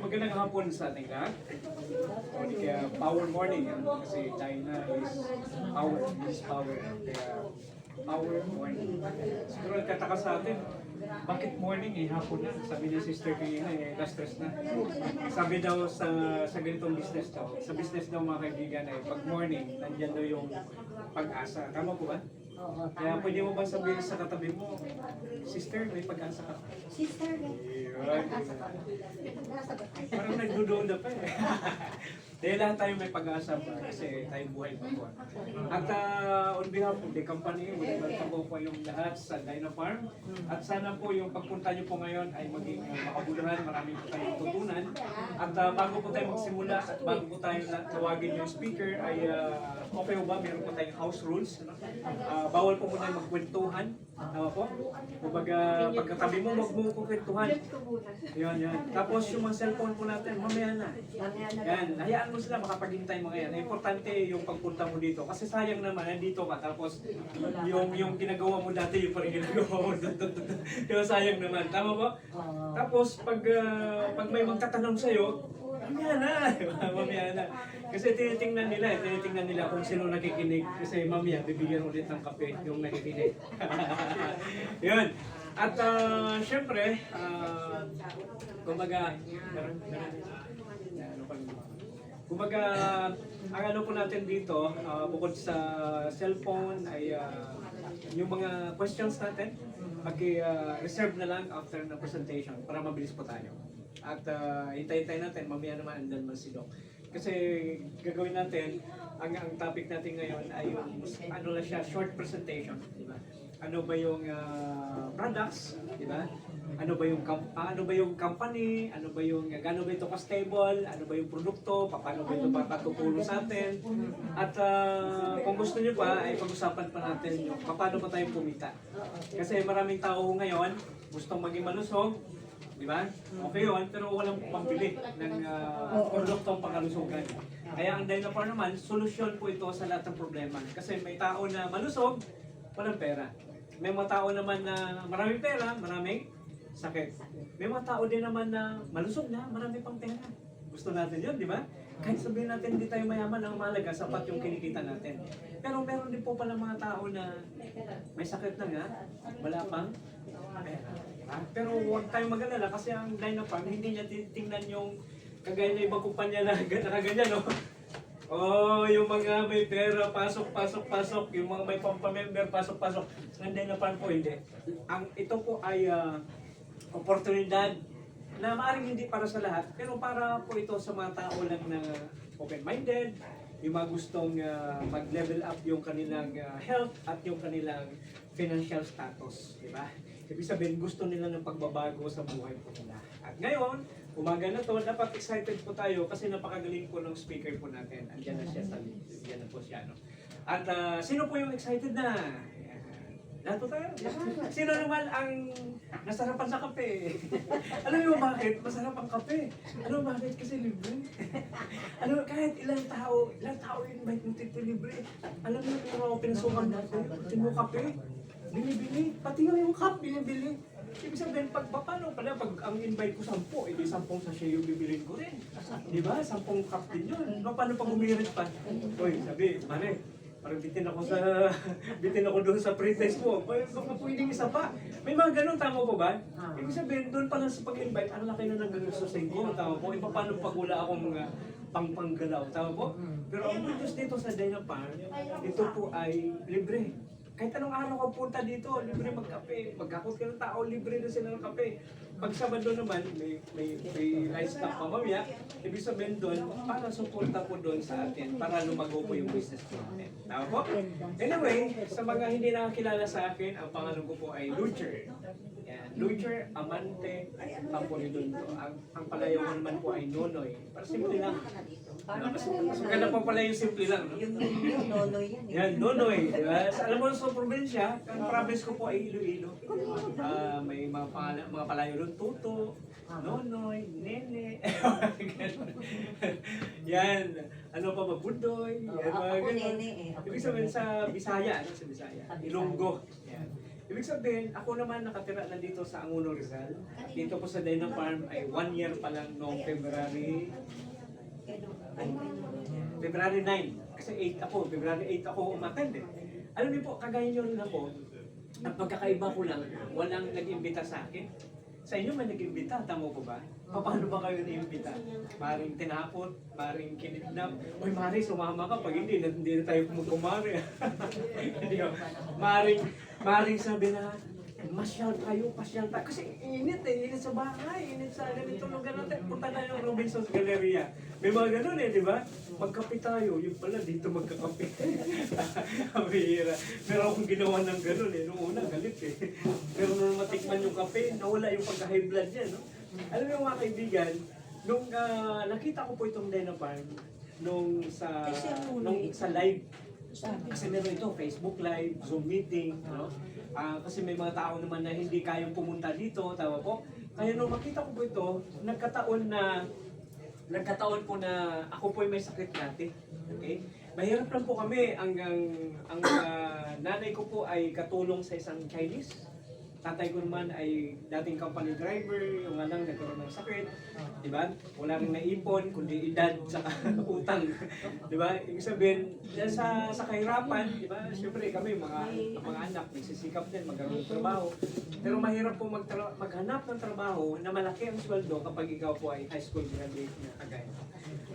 magandang hapon sa ating lahat. O di kaya power morning yan. Kasi China is power, is power. Kaya power morning. Siguro nagkataka sa atin, bakit morning eh, hapon na? Sabi ni sister kanina eh, last stress na. Sabi daw sa ganitong business daw, sa business daw mga kaibigan eh, pag morning, nandyan daw yung pag-asa. Tama po ba? Oo, Kaya tama. pwede mo ba sabihin sa katabi mo, sister, may pag-asa ka? Sister, nasa ka. Nasa ba? Parang nagdududa pa eh. Dahil lahat tayo may pag-asa pa kasi tayo buhay pa po. At on behalf of the company, welcome po yung lahat sa Dyna Farm. At sana po yung pagpunta nyo po ngayon ay maging makabuluhan, marami po tayong tutunan. At bago po tayo magsimula at bago po tayo tawagin yung speaker ay okay ba? Meron po tayong house rules. Bawal po muna magkwentuhan. Tama po? Kumbaga, pagkatabi mo, huwag mo kukwentuhan. Yan. Tapos yung mga cellphone po natin, mamaya na. Yan, hayaan mo sila makapaghintay mga yan. Importante yung pagpunta mo dito. Kasi sayang naman, nandito ka. Tapos yung ginagawa mo dati, yung parang ginagawa mo. Kaya sayang naman. Tama ba? Tapos pag may magtatanong sa'yo, mamaya na. Mamaya na. Kasi tinitingnan nila kung sino nakikinig. Kasi mamaya, bibigyan ulit ng kape yung nakikinig. Yun. At syempre, kumbaga, kumbaga, ang ano po natin dito, bukod sa cellphone ay yung mga questions natin, reserve na lang after na presentation para mabilis po tayo. At hintay-hintay natin, mamaya naman andan man si Doc. Kasi gagawin natin, ang topic natin ngayon ay yung, ano lang siya, short presentation, di ba? Ano ba yung products, di ba? Ano ba yung company, ano ba yung gaano ba ito ka-stable, ano ba yung produkto, paano ba ito patutulong sa atin. At kung gusto niyo pa ay pag-usapan pa natin yung paano ba tayo kumita. Kasi maraming tao ngayon gustong maging malusog, di ba? Okay yun, pero walang pambili ng produktong pangkalusugan. Kaya ang Dyna Farm naman, solusyon po ito sa lahat ng problema. Kasi may tao na malusog, walang pera. May mga tao naman na maraming pera, maraming sakit. May mga tao din naman na malusog na, marami pang pera. Gusto natin yun, di ba? Kahit sabihin natin hindi tayo mayaman, ang mahalaga, sapat yung kinikita natin. Pero meron din po pala mga tao na may sakit na nga, wala pang pera. Pero huwag tayong mag-alala kasi ang Dyna Farm, hindi niya titingnan yung kagaya na ibang kumpanya na nakaganyan, no? Oh, yung mga may pera, pasok. Yung mga may pampamember, pasok. Ang Dyna Farm po, hindi. Ito po ay oportunidad na maaaring hindi para sa lahat, pero para po ito sa mga tao lang na open-minded, yung mga gustong mag-level up yung kanilang health at yung kanilang financial status, di ba? Ibig sabihin, gusto nila ng pagbabago sa buhay po nila. At ngayon, umaga na to, dapat excited po tayo kasi napakagaling po ng speaker po natin. Andiyan na siya sa Andiyan na po siya, no? At sino po yung excited na? Lahat po tayo? Sino naman ang nasarapan sa kape? Alam mo bakit? Masarap ang kape. Ano bakit? Kasi libre. Kahit ilang tao invite mo tito libre. Alam mo yung mga pinasukan natin, tino kape. Binibili, pati nga yung cup binibili. Ibig sabihin, paano pala pag ang invite ko 10, edi 10 sachet yung bibilin ko rin. Di ba? 10 cup din yun. Paano pag umirit pa? Uy, sabi, mare, parang bitin ako doon sa pre-test mo. Baka pwedeng isa pa. May mga ganun, tama po ba? Ibig sabihin, doon pa lang sa pag-invite, ang laki na nagagastusin ko, tama po. Iba paano pag wala akong pangpanggalaw, tama po? Pero ang good news dito sa Dyna Farm, ito po ay libre. Kahit anong araw ka punta dito, libre magkape. Pagkakot ka ng tao, libre na sila ng kape. Pag Sabado naman, may rice stock pa mamaya. Ibig sabihin doon, para suporta po doon sa atin, para lumago po yung business po natin. Tama po? Anyway, sa mga hindi nakakilala sa akin, ang pangalan ko po ay Lucher. Yan. Lucher Amante Pamporidondo. Ang palayaw ko naman po ay Nonoy. Para simple lang. Mas maganda pa pala yung simple lang, no? Yung Nonoy yan. Yan, Nonoy. Alam mo sa probinsya, ang province ko po ay Iloilo. May mga palayo doon, Tuto, Nonoy, Nene. Yan. Ano pa ba, Budoy. Yan, mga Ako ganun. Nene eh. Ibig sabihin sa Bisaya, sa Bisaya. Ilonggo. Yan. Ibig Ibig sabihin, ako naman nakatira na dito sa Angulo Rizal. Dito po sa Dino Farm ay 1 year pa lang noong February 9. Kasi 8 ako, February 8 ako umattend eh. Alam niyo po, kagaya niyo rin ako, ang pagkakaiba ko lang, walang nag-imbita sa akin. Sa inyo may nag-imbita, tama po ba? Paano ba kayo na-imbita? Maring tinapot, maring kinidnap. Uy, Mari, sumama ka. Pag hindi na tayo kumari. maring sabi na, masyal tayo. Kasi init sa bahay, init sa ganitong lugar natin. Punta na yung Robinson's Galleria. May mga ganun di ba? Magkape tayo, yung pala dito magkakape. Bihira. Pero akong ginawa ng ganun Noong una, galit Pero nung matikman yung kape, nawala yung pagka-high blood niya, no? Alam mo mga kaibigan, nung nakita ko po itong Dino Farm, nung sa live, kasi meron ito, Facebook Live, Zoom meeting, no? Kasi may mga tao naman na hindi kayang pumunta dito, tama po? Kaya nung makita ko po ito, nagkataon po na ako po ay may sakit dati. Okay? Mahirap lang po kami ang nanay ko po ay katulong sa isang Chinese. Tatay ko naman ay dating company driver, yung alang nagkaroon ng sakit, di ba? Wala rin naipon, kundi edad sa utang, di ba? Ibig sabihin, sa kahirapan, di ba? Siyempre kami, mga anak, nagsisikap din, magkaroon ng trabaho. Pero mahirap po maghanap ng trabaho na malaki ang sweldo kapag ikaw po ay high school graduate na agad.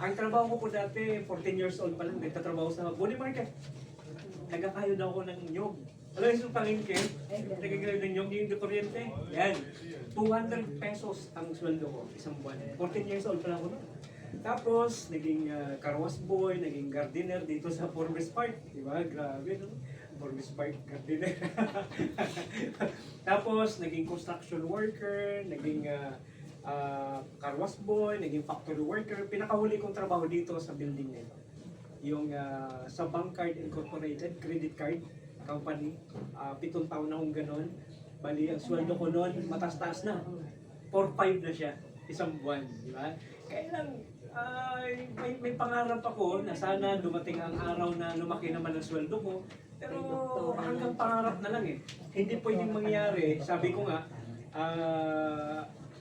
Ang trabaho ko po dati, 14 years old pa lang, nagtatrabaho sa Boni Market. Nagkakayo daw ako ng nyog. Alam mo yung palengke, nagkakayo ng nyog, yung kuryente. Yan, 200 pesos ang sweldo ko isang buwan. 14 years old pa lang ako noon. Tapos, naging car wash boy, naging gardener dito sa Forbes Park. Diba? Grabe, no? Forbes Park, gardener. Tapos, naging construction worker, naging car wash boy, naging factory worker. Pinakahuli kong trabaho dito sa building na ito. Yung sa Bankcard Incorporated, credit card company. 7 taon na akong ganon. Bali, ang sweldo ko noon, mataas-taas na. 4-5 na siya, isang buwan. Di ba? Kaya lang, may pangarap ako na sana dumating ang araw na lumaki naman ang sweldo ko. Pero hanggang pangarap na lang Hindi pwedeng mangyari. Sabi ko nga,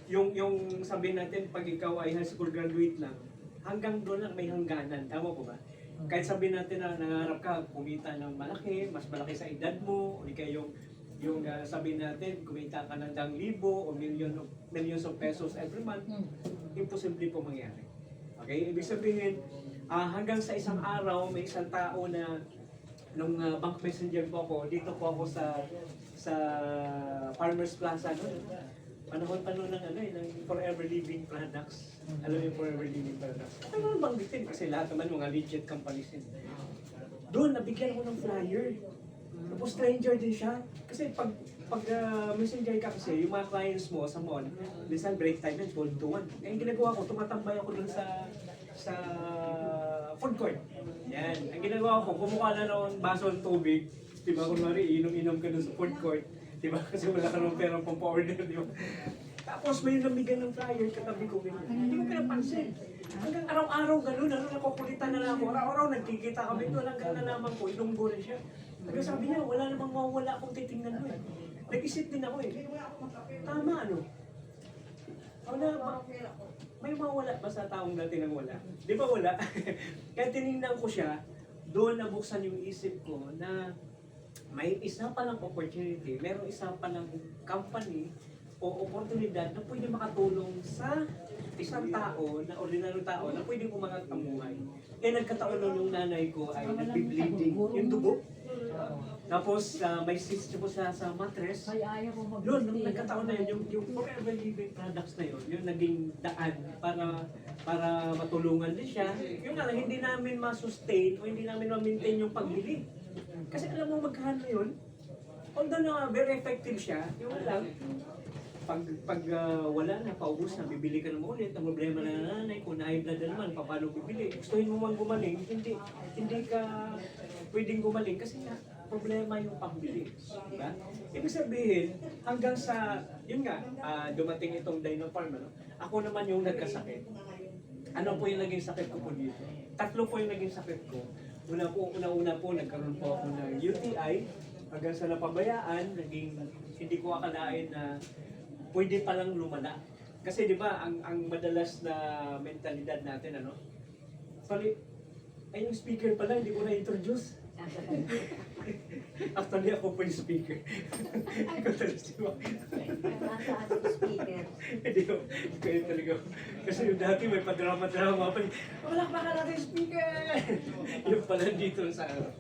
yung sabihin natin, pag ikaw ay high school graduate lang, hanggang doon lang may hangganan. Tama po ba? Kahit sabihin natin na nangarap ka, kumita ng malaki, mas malaki sa edad mo, o di kaya yung sabihin natin, kumita ka ng 1,000 o millions of pesos every month, imposible po mangyari. Okay? Ibig sabihin, hanggang sa isang araw, may isang tao na nung bank messenger po ako, dito po ako sa Farmers Plaza, no? Panahon ng Forever Living Products. Alam mo yung Forever Living Products? Ano bang bitin? Kasi lahat naman mga legit companies yun. Doon, nabigyan ko ng flyer. Tapos stranger din siya. Kasi pag messenger ka kasi, yung mga clients mo sa mall, minsan break time yan, 12 to 1. Kaya yung ginagawa ko, tumatambay ako doon sa food court. Yan. Ang ginagawa ko, kumuha na ng baso ng tubig. Diba, kunwari, inom-inom ka doon sa food court. Diba? Kasi wala ka ng perang pampa-order, diba? Tapos may namigan ng flyer katabi ko ganyan. Hindi ko pinapansin. Hanggang araw-araw gano'n, nakukulitan na lang ako. Araw-araw nagkikita kami doon hanggang nalaman ko, ilunggo na siya. Hanggang sabi niya, wala namang mawawala akong titingnan mo Nag-isip din ako Tama may mawawala ba sa taong dati nang wala? Di ba wala? Kaya tinignan ko siya, doon nabuksan yung isip ko na may isa palang opportunity, merong isa palang company o oportunidad na pwede makatulong sa isang tao, na ordinaryo tao, na pwede umangat ang buhay. Kaya nagkataon nun yung nanay ko ay nagbi-bleeding, yung dugo. Tapos may cyst po siya sa mattress. Yun, nung nagkataon na yun, yung Forever Living Products na yun, yung naging daan para matulungan din siya. Yung nga lang, hindi namin ma-sustain o hindi namin ma-maintain yung pagbili. Kasi alam mo magkano yun? Although na very effective siya, yung lang, pag wala na, paubos na, bibili ka naman ulit. Ang problema na nanay, kung na-high blood na naman, paano bibili? Gustuhin mo man gumaling, hindi ka pwedeng gumaling kasi nga, problema yung pambili. Diba? Ibig sabihin, hanggang sa, yun nga, dumating itong Dino Farm, ako naman yung nagkasakit. Ano po yung naging sakit ko po dito? 3 po yung naging sakit ko. Una po, nagkaroon po ako ng UTI, hanggang sa napabayaan, naging hindi ko akalain na pwede palang lumala. Kasi di ba, ang madalas na mentalidad natin, ano? Sorry, ay yung speaker pala, hindi ko na-introduce. Actually, ako po yung speaker. Ikaw talaga si Wak. Nasaan yung speaker? Hindi ko, kayo talaga. Kasi yung dati may padrama-drama pa. Wala pa ka natin yung speaker! Yung pala dito sa ano.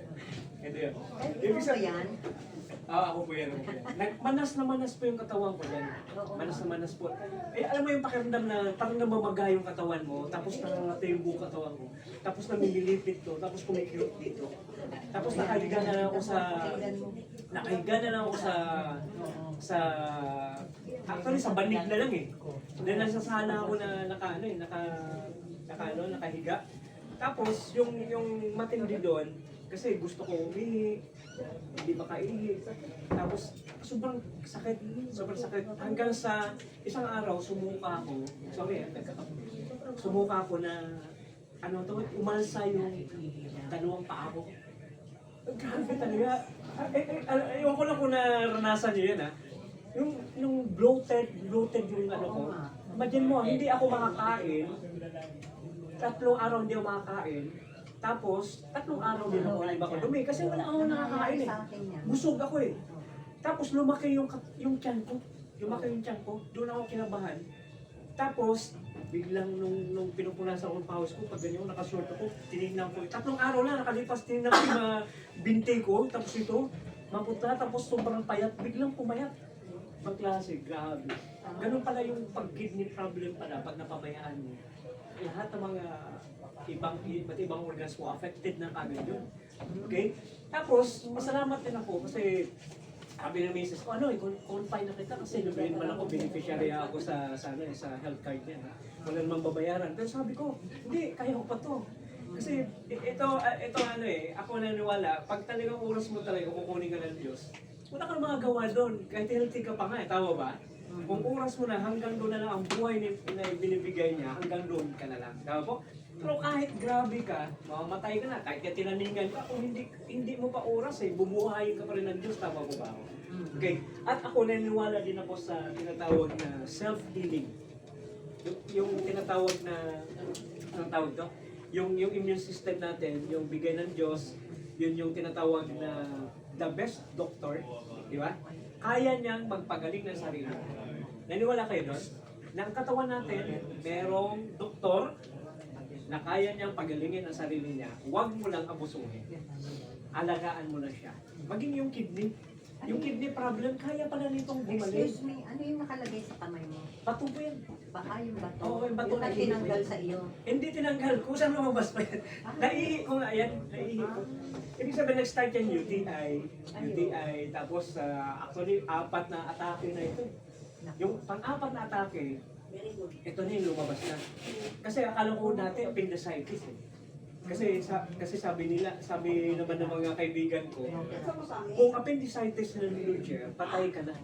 Hindi yun. Ikaw ba yan? Ako po yan. Manas na manas po yung katawan ko yan. Manas na manas po. Eh, alam mo yung pakiramdam na parang namamaga yung katawan mo, tapos nangangati yung buong katawan mo, tapos namimilipit to, tapos kumikilot dito. Tapos nakahiga na lang ako actually sa banig na lang eh. Then nasasana ako na nakahiga. Tapos yung matindi doon, kasi gusto ko umihi, hindi makaihi. Tapos sobrang sakit. Hanggang sa isang araw, sumuka ako na, umalsa yung dalawang paa ko. Grabe talaga. Ewan ko lang kung naranasan niyo yan ha. Yung bloated yung ano ko. Imagine mo, hindi ako makakain. 3 araw hindi ako makakain. Tapos, 3 araw din ako iba ko dumi kasi wala akong nakakain eh. Busog ako eh. Tapos lumaki yung tiyan ko. Doon ako kinabahan. Tapos, biglang nung pinupunasan ko yung pawis ko, pag ganyan nakashort ako, tinignan ko. 3 araw na nakalipas, tinignan ko yung mga binti ko. Tapos ito, maputa, tapos sobrang payat. Biglang pumayat. Magklase, grabe. Ganun pala yung pag-kidney problem pala pag napabayaan mo. Lahat ng mga iba't ibang organs mo affected na kagad yun. Okay? Tapos, masalamat din ako kasi sabi ng misis ko, confine na kita kasi naman ako, beneficiary ako sa health card niya. Wala namang babayaran. Pero sabi ko, hindi, kaya ko pa to. Kasi ito ako naniniwala, pag talagang oras mo talaga kukunin ka ng Diyos, wala kang magagawa doon. Kahit healthy ka pa nga, tama ba? Kung oras mo na, hanggang doon na lang ang buhay na binibigay niya, hanggang doon ka na lang. Tama po? Pero kahit grabe ka, mamamatay ka na, kahit tinaningan ka, kung hindi mo pa oras bumuhayin ka pa rin ng Diyos, tama po ba ako? Okay. At ako naniniwala din ako sa tinatawag na self-healing. Yung tinatawag na, anong tawag to? Yung immune system natin, yung bigay ng Diyos, yun yung tinatawag na the best doctor, di ba? Kaya niyang magpagaling ng sarili. Naniwala kayo doon? Na ang katawan natin, merong doktor na kaya niyang pagalingin ang sarili niya. Huwag mo lang abusuhin. Alagaan mo na siya. Maging yung kidney. Yung kidney problem, kaya pala nitong gumaling. Excuse me, ano yung nakalagay sa kamay mo? Bato po yan. Baka yung bato? Oo, yung bato Yung na tinanggal sa iyo? Hindi tinanggal. Kung saan lumabas pa yan. Naihi ko nga yan. Naihi ko. Ibig sabihin, nag-start yan UTI. Tapos, actually, 4 na atake na ito. Yung pang-4 na atake, ito na yung lumabas na. Kasi akala ko dati appendicitis eh. Kasi sabi naman ng mga kaibigan ko, kung appendicitis na Lucia, patay ka na.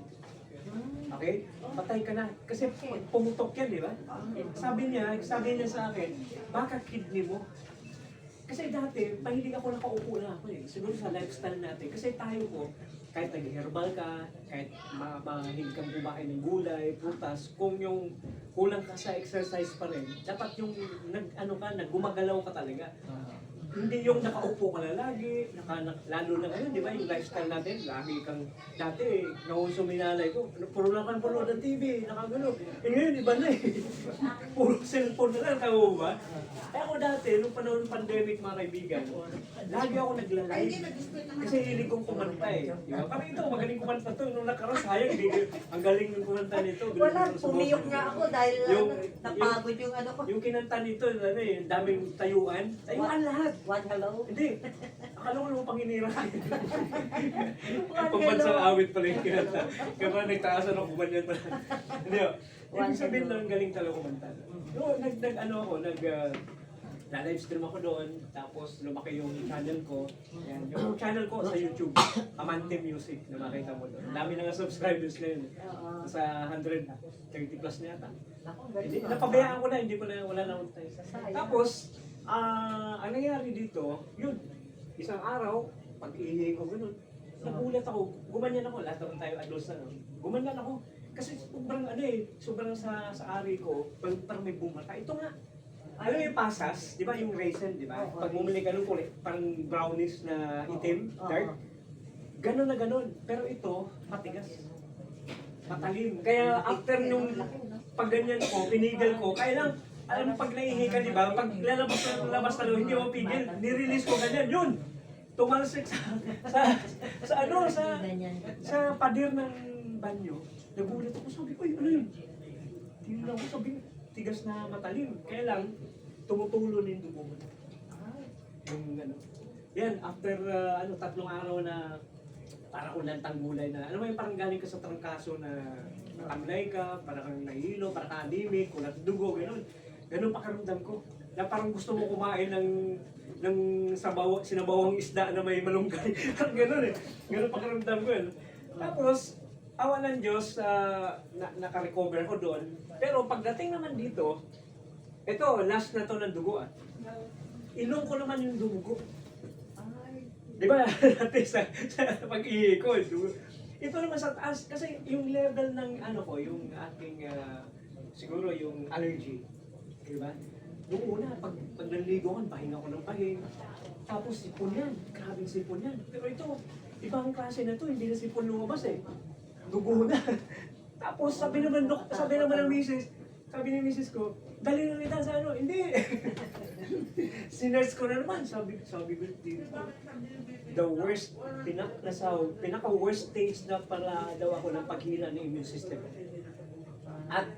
Okay? Patay ka na. Kasi pumutok yan, di ba? Sabi niya sa akin, baka kidney mo. Kasi dati, mahilig ako nakaupo na ako eh. Siguro sa lifestyle natin. Kasi tayo po, kahit nag-herbal ka, kahit mahilig kang kumain ng gulay, prutas, kung yung kulang ka sa exercise pa rin, dapat yung gumagalaw ka talaga. Hindi yung nakaupo ka na lagi, lalo na ngayon, di ba, yung lifestyle natin, lagi kang, dati, suminalay ko, puro lang kang panood ng TV, nakagano. Ngayon, iba na eh. Puro cellphone na lang, tama ba? Ako dati, nung panahon ng pandemic, mga kaibigan, lagi ako nagla-live. Kasi hilig kong kumanta eh. Di ba? Parang ito, magaling kumanta to. Nung nakaroon, sayang, ang galing ng kumanta nito. Wala, pumiyok nga ako dahil napagod yung ano ko. Yung kinanta nito, daming tayuan. Tayuan lahat. One hello? Hindi. Akala ko naman panginira. Pambansang awit pala yung kinanta. Kaya pala nagtaasan ako kumanyan pala. Hindi o. Ibig sabihin lang, galing talaga kumanta. Na-live stream ako doon, tapos lumaki yung channel ko. Yan. Yung channel ko sa YouTube, Amante Music, na makita mo doon. Dami na nga subscribers na yun. Sa 130 plus na yata. Napabayaan ko na, wala na akong tayo. Tapos, ang nangyari dito, yun, isang araw, pag-ihi ko gano'n, nagulat ako, gumanyan ako, lahat naman tayo adults na, no? Gumanyan ako. Kasi sobrang sobrang sa ari ko, parang may bumata. Ito nga, alam mo yung pasas, di ba yung raisin, di ba? Pag bumili ka ng kulay, parang brownish na itim, dark. Ganon na ganon. Pero ito, matigas. Matalim. Kaya after nung pag ganyan ko, pinigil ko, kaya lang, alam mo pag naihi ka, di ba? Pag lalabas na lalo, hindi ako pigil, nirelease ko ganyan, yun! Tumalsik sa pader ng banyo. Nagulat ako, sabi ko, ano yun? Tingnan ako, sabi, tigas na matalim. Kaya lang, tumutulo na yung dugo mo. Yung ano. Yan, after 3 araw na parang unang gulay na, ano mo yung parang galing ka sa trangkaso na natamlay ka, parang kang nahilo, parang kang anemic, kulat dugo, gano'n. Gano'n pakiramdam ko. Na parang gusto mo kumain ng sinabawang isda na may malunggay. Parang gano'n eh. Gano'n pakiramdam ko yun. Tapos, awa ng Diyos, naka-recover ko doon. Pero pagdating naman dito, ito, last na to ng dugo ah. Ilong ko naman yung dugo. Di ba? Dati sa pag-ihi ko, dugo. Ito naman sa taas, kasi yung level ng yung aking, siguro yung allergy. Di ba? Noong una, pag naligo ko, pahinga ko ng pahinga. Tapos sipon yan, grabing sipon yan. Pero ito, ibang klase na to, hindi na sipon lumabas eh. Dugo na. Tapos sabi naman ng misis, sabi ni misis ko, dali na nita sa ano, hindi. Sinerge ko na naman, sabi ko dito. The worst, pinaka-worst stage na pala daw ako ng paghina ng immune system. At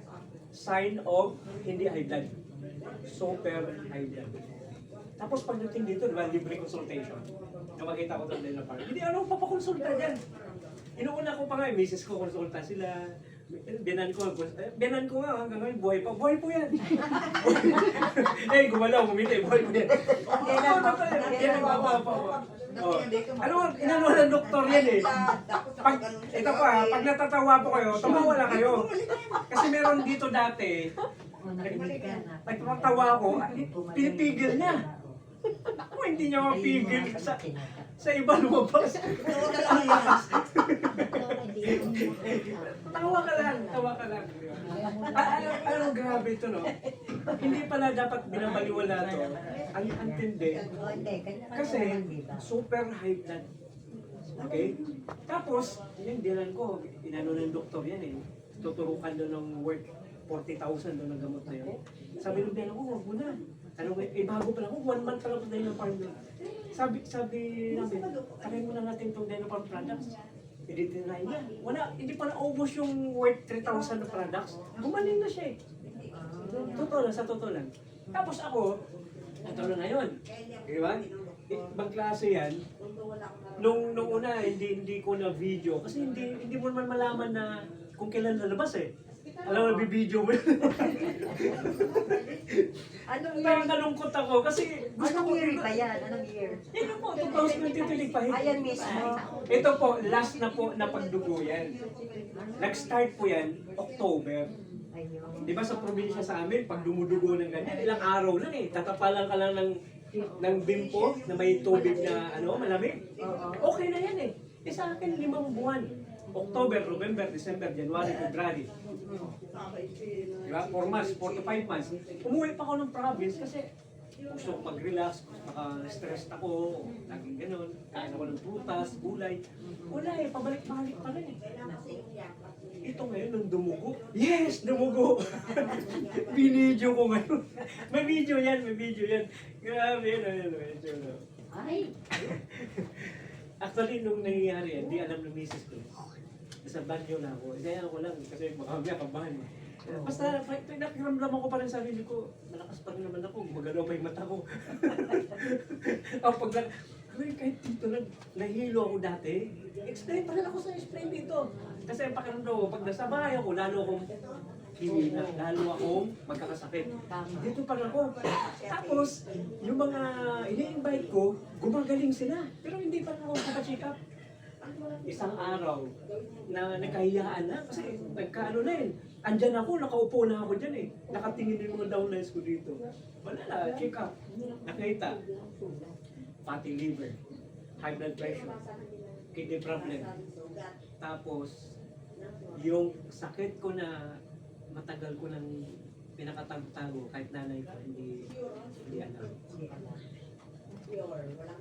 sign of hindi high blood. Super high blood. Tapos pagdating dito, diba, libre consultation. Na makita ko doon din na parang, hindi papakonsulta dyan. Inuuna ko pa nga, misis ko, konsulta sila. Binan ko nga hanggang ngayon, buhay pa. Buhay po yan. Gumalaw, bumiti, buhay po yan. Ano, inano ng doktor yan eh. Ito pag natatawa po kayo, tumawa lang kayo. Kasi meron dito dati, nagtatawa ko, pinipigil niya. Ako, hindi niya mapigil sa iba lumabas. Tawa ka lang. Alam, grabe ito, no? Hindi pala dapat binabaliwala to. Ang antindi. Kasi, super high blood. Okay? Tapos, yung dinan ko, inano ng doktor yan eh. Tuturukan doon ng worth 40,000 doon ng gamot na yun. Sabi ng dinan ko, huwag mo na. Bago pa lang ako, 1 month pa lang ito dahil ng farm doon. Sabi namin, try mo na natin itong Dinofarm products. I-deny niya. Hindi pa naubos yung worth 3,000 na products. Gumaling na siya eh. Sa totoo lang. Tapos ako, ito na ngayon. Di ba? Ibang klase yan. Nung una, hindi ko na video. Kasi hindi mo naman malaman na kung kailan lalabas eh. Alam mo, bibideo mo. Parang nalungkot ako kasi gusto ko. Anong year ba yan? Anong year? Yan po, 2023 pa. Ayan mismo. Ito po, last na po na pagdugo yan. Nag-start po yan, October. Di ba sa probinsya sa amin, pag dumudugo ng ganyan, ilang araw lang eh. Tatapalan ka lang ng bimpo na may tubig na malamig. Okay na yan eh. Sa akin, 5 buwan. October, November, December, January, February. Diba? 4 months, 4 to 5 months. Umuwi pa ako ng province kasi gusto ko mag-relax, naka-stressed ako, laging ganun, kain ako ng prutas, gulay. Wala eh, pabalik-balik pa rin eh. Ito ngayon, nung dumugo. Yes, dumugo! Binidyo ko ngayon. May video yan. Grabe yun. Ay! Actually, nung nangyayari yan, di alam ng misis ko. Nasa banyo na ako. Kaya ako lang, kasi makamaya kabahan. Basta, nakiramdaman ko pa rin sa sarili ko, malakas pa rin naman ako, magalaw pa yung mata ko. Kahit dito lang, nahilo ako dati, explain pa rin ako sa explain dito. Kasi ang pakiramdam ko, pag nasa bahay ako, lalo akong hinina, lalo akong magkakasakit. Dito pa rin ako. Tapos, yung mga ini-invite ko, gumagaling sila. Pero hindi pa rin ako magka-check up. Isang araw na nagkahiyaan na kasi nagkaano na yun. Andyan ako, nakaupo na ako dyan eh. Nakatingin yung mga downlines ko dito. Wala na, check up. Nakita. Fatty liver. High blood pressure. kidney problem. Tapos, yung sakit ko na matagal ko nang pinakatago-tago, kahit nanay ko, hindi alam.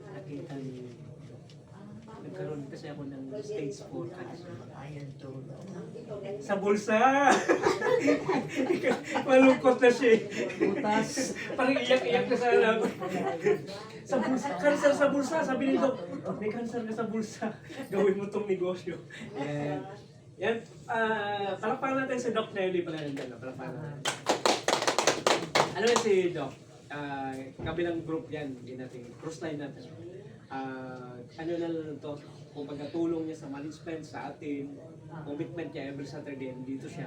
Nakita niyo, nagkaroon kasi ako ng stage 4 cancer. Sa bulsa! Malungkot na siya eh. Butas. Parang iyak-iyak na sana ako. Sa bulsa, cancer sa bulsa. Sabi ni Doc, may cancer ka sa bulsa. Gawin mo tong negosyo. Yan. Yan. Palakpakan natin si Doc Nelly pala nandiyan. Palakpakan natin. Ano yan si Doc? Kabilang group yan. Hindi natin. Cross line natin. Ano na lang to? Kung pagkatulong niya sa management sa atin, commitment niya every Saturday, dito siya.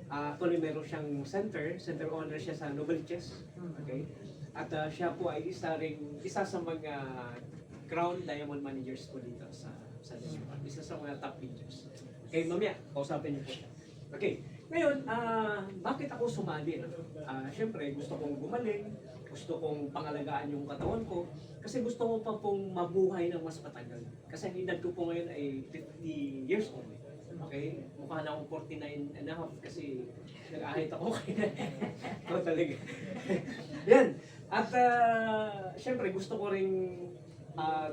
Actually, meron siyang center owner siya sa Nobel Chess. Okay? At siya po ay isa sa mga crown diamond managers po dito sa Japan. Isa sa mga top managers. Okay, mamaya, kausapin niyo po siya. Okay, ngayon, bakit ako sumali? Siyempre, gusto kong gumaling, gusto kong pangalagaan yung katawan ko, kasi gusto ko pa pong mabuhay ng mas matagal. Kasi ang edad ko po ngayon ay 50 years old. Okay? Mukha na akong 49 and a half kasi nag-ahit ako kaya. Ako talaga. Yan. At syempre gusto ko ring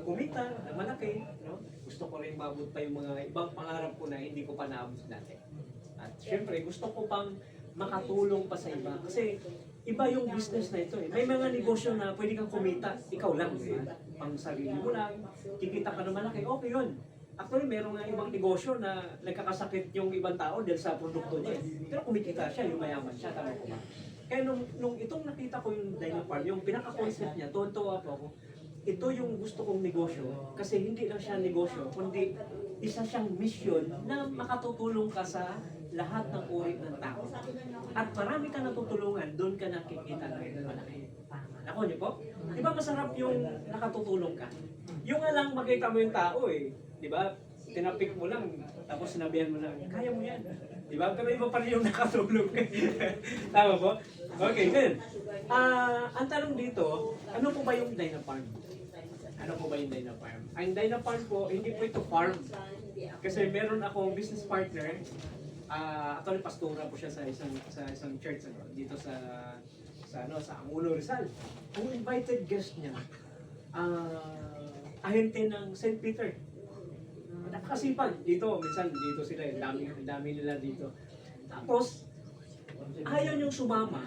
kumita na malaki. No? Gusto ko ring mabot pa yung mga ibang pangarap ko na hindi ko pa naabot dati. At syempre gusto ko pang makatulong pa sa iba. Kasi iba yung business na ito eh. May mga negosyo na pwede kang kumita, ikaw lang. Pang sarili mo lang, kikita ka na malaki, okay yun. Actually, meron nga ibang negosyo na nagkakasakit yung ibang tao dahil sa produkto niya. Pero kumikita siya, yung mayaman siya, tama ko ba? Kaya nung itong nakita ko yung Dynafarm, yung pinaka-concept niya, tuwan-tuwa po ako, ito yung gusto kong negosyo. Kasi hindi lang siya negosyo, kundi isa siyang mission na makatutulong ka sa lahat ng uri ng tao. At marami ka natutulungan, doon ka nakikita ng malaki. Ako niyo po, di ba masarap yung nakatutulong ka? Yung nga lang makita mo yung tao eh, di ba? Tinapik mo lang, tapos sinabihan mo lang, kaya mo yan. Di ba? Pero iba pa rin yung nakatulong ka. Tama po? Okay, good. Ang tanong dito, ano po ba yung Dynafarm? Ano po ba yung Dynafarm? Ang Dynafarm po, hindi po ito farm. Kasi meron akong business partner, actually pastora po siya sa isang church dito sa Angulo Rizal. Ang invited guest niya, ahente ng St. Peter. Napakasipag dito, minsan dito sila, dami nila dito. Tapos ayaw niyong sumama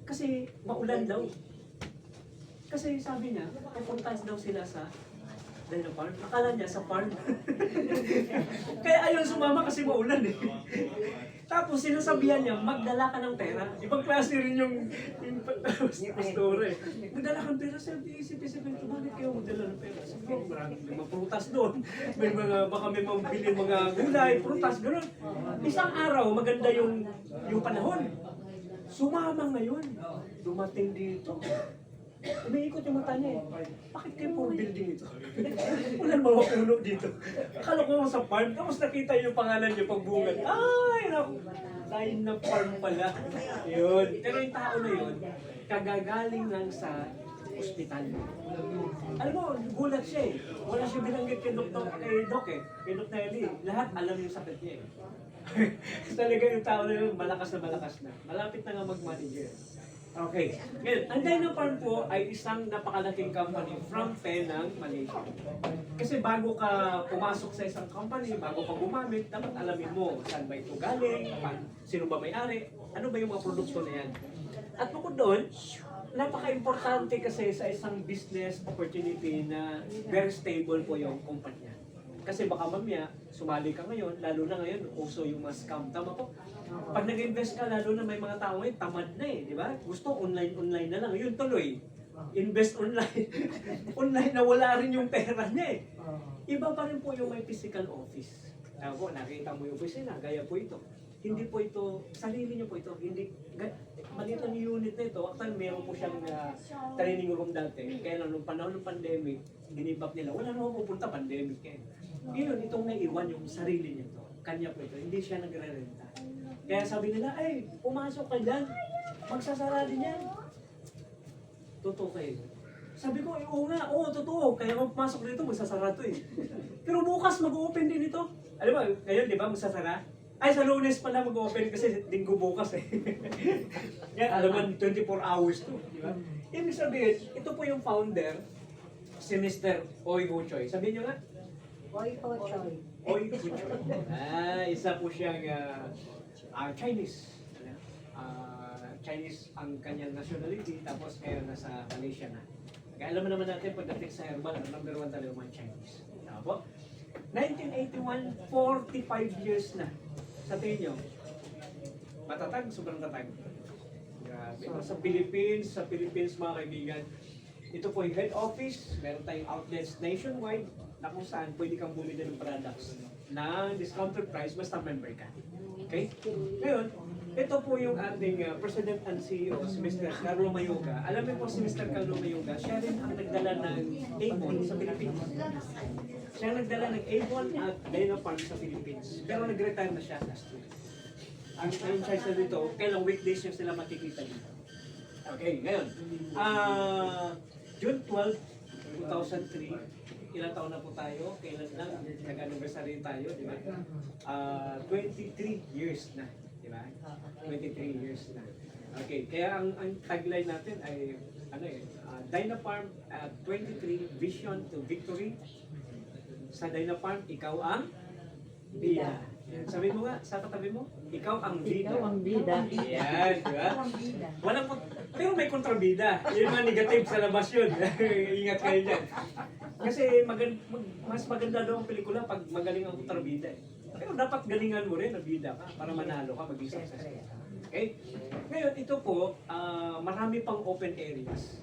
kasi maulan daw. Kasi sabi niya, pupunta daw sila sa Dynafarm. Akala niya sa farm. Kaya ayaw sumama kasi maulan eh. Tapos sinasabihan niya, magdala ka ng pera. Ibang klase rin yung pastor eh. Magdala ka ng pera, sabi, isip-isip, bakit kayo magdala ng pera? Sabi, maraming mga prutas doon. May mga, baka may mabili mga gulay, prutas, gano'n. Isang araw, maganda yung panahon. Sumama ngayon. Dumating dito. Umiikot yung mata niya eh. Bakit kayo puro building ito? Walang mga puno dito. Akala ko sa farm, tapos nakita yung pangalan niya pagbungan. Ay, naku! Dynafarm pala. Yun. Pero yung tao na yun, kagagaling lang sa ospital. Alam mo, gulat siya eh. Wala siya binanggit kay Doc eh. Kay Doc Nelly. Lahat alam yung sakit niya eh. Talaga yung tao na yun, malakas na. Malapit na nga mag-manager. Okay. Ngayon, ang Dynafarm po ay isang napakalaking company from Penang, Malaysia. Kasi bago ka pumasok sa isang company, bago ka gumamit, dapat alamin mo saan ba ito galing, sino ba may-ari, ano ba yung mga produkto na yan. At bukod doon, napaka-importante kasi sa isang business opportunity na very stable po yung kumpanya. Kasi baka mamaya, sumali ka ngayon, lalo na ngayon, uso yung mga scam. Tama po? Pag nag-invest ka, lalo na may mga tao ngayon, tamad na eh, di ba? Gusto online na lang. Yun tuloy. Invest online. Online na wala rin yung pera niya eh. Iba pa rin po yung may physical office. Ako, nakita mo yung opisina, gaya po ito. Hindi po ito, sarili niyo po ito. Hindi, maliit lang yung unit na ito. Actually, meron po siyang training room dati. Kaya lang, nung panahon ng pandemic, ginibap nila, wala naman pupunta, pandemic eh. Ngayon, itong naiwan yung sarili niya to. Kanya po ito, hindi siya nagre-renta. Kaya sabi nila, ay, pumasok ka dyan, magsasara din yan. Totoo kayo. Sabi ko, oo nga, oo, totoo. Kaya kung pumasok dito, magsasara to eh. Pero bukas mag-open din ito. Alam mo, ngayon di ba magsasara? Ay, sa Lunes pala mag-open kasi linggo bukas eh. Yan, alam mo, 24 hours to. Di ba? Ibig sabihin, ito po yung founder, si Mr. Oy Ho Choi. Sabihin nyo nga, Oy, Choy. Oy Ho Choi. Isa po siyang Chinese. Chinese ang kanyang nationality, tapos ngayon nasa Malaysia na. Kaya alam mo naman natin, pagdating sa herbal, ang number 1 talaga mga Chinese. Tama po? 1981, 45 years na. Sa tingin nyo, matatag, sobrang tatag. Grabe. Sa Philippines mga kaibigan, ito po yung head office, meron tayong outlets nationwide na kung saan pwede kang bumili ng products na discounted price basta member ka. Okay? Ngayon, ito po yung ating President and CEO, si Mr. Carlo Mayoga. Alam mo po si Mr. Carlo Mayoga, siya rin ang nagdala ng Avon sa Philippines. Siya ang nagdala ng Avon at Dynafarm sa Philippines. Pero nag-retire na siya last week. Ang franchise na dito, kailang weekdays yung sila makikita dito. Okay, ngayon. June 12, 2003, ilang taon na po tayo? Kailan lang? Nag-anniversary tayo, di ba? 23 years na. Di ba? 23 years na. Okay, kaya ang tagline natin ay Dynafarm 23 Vision to Victory. Sa Dynafarm, ikaw ang bida. Yan. Sabi mo nga, sa katabi mo, ikaw ang bida. Ikaw ang bida. Yan, di ba? Ikaw ang bida. Walang, pero may kontrabida. Yung mga negative sa labas yun. Ingat kayo dyan. Kasi mas maganda daw ang pelikula pag magaling ang kontrabida. Pero dapat galingan mo rin, bida ka, para manalo ka, maging successful. Okay? Ngayon, ito po, marami pang open areas.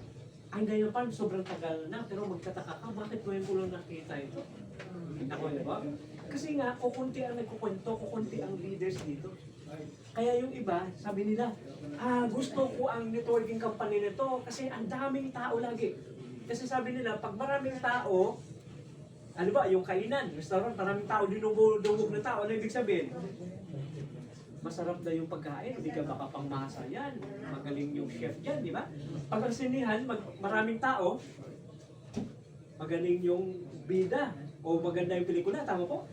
Ang Dynafarm, sobrang tagal na, pero magtataka ka, bakit ngayon ko lang nakita ito? Ako, di ba? Kasi nga, kukunti ang nagkukwento, kukunti ang leaders dito. Kaya yung iba, sabi nila, gusto ko ang networking company nito kasi ang daming tao lagi. Kasi sabi nila, pag maraming tao, ano ba, yung kainan, restaurant, maraming tao, dinugog na tao, ano ibig sabihin? Masarap na yung pagkain, hindi ka makapangmasa yan. Magaling yung chef dyan, di ba? Pag ang sinihan, maraming tao, magaling yung bida o maganda yung pelikula, tama po?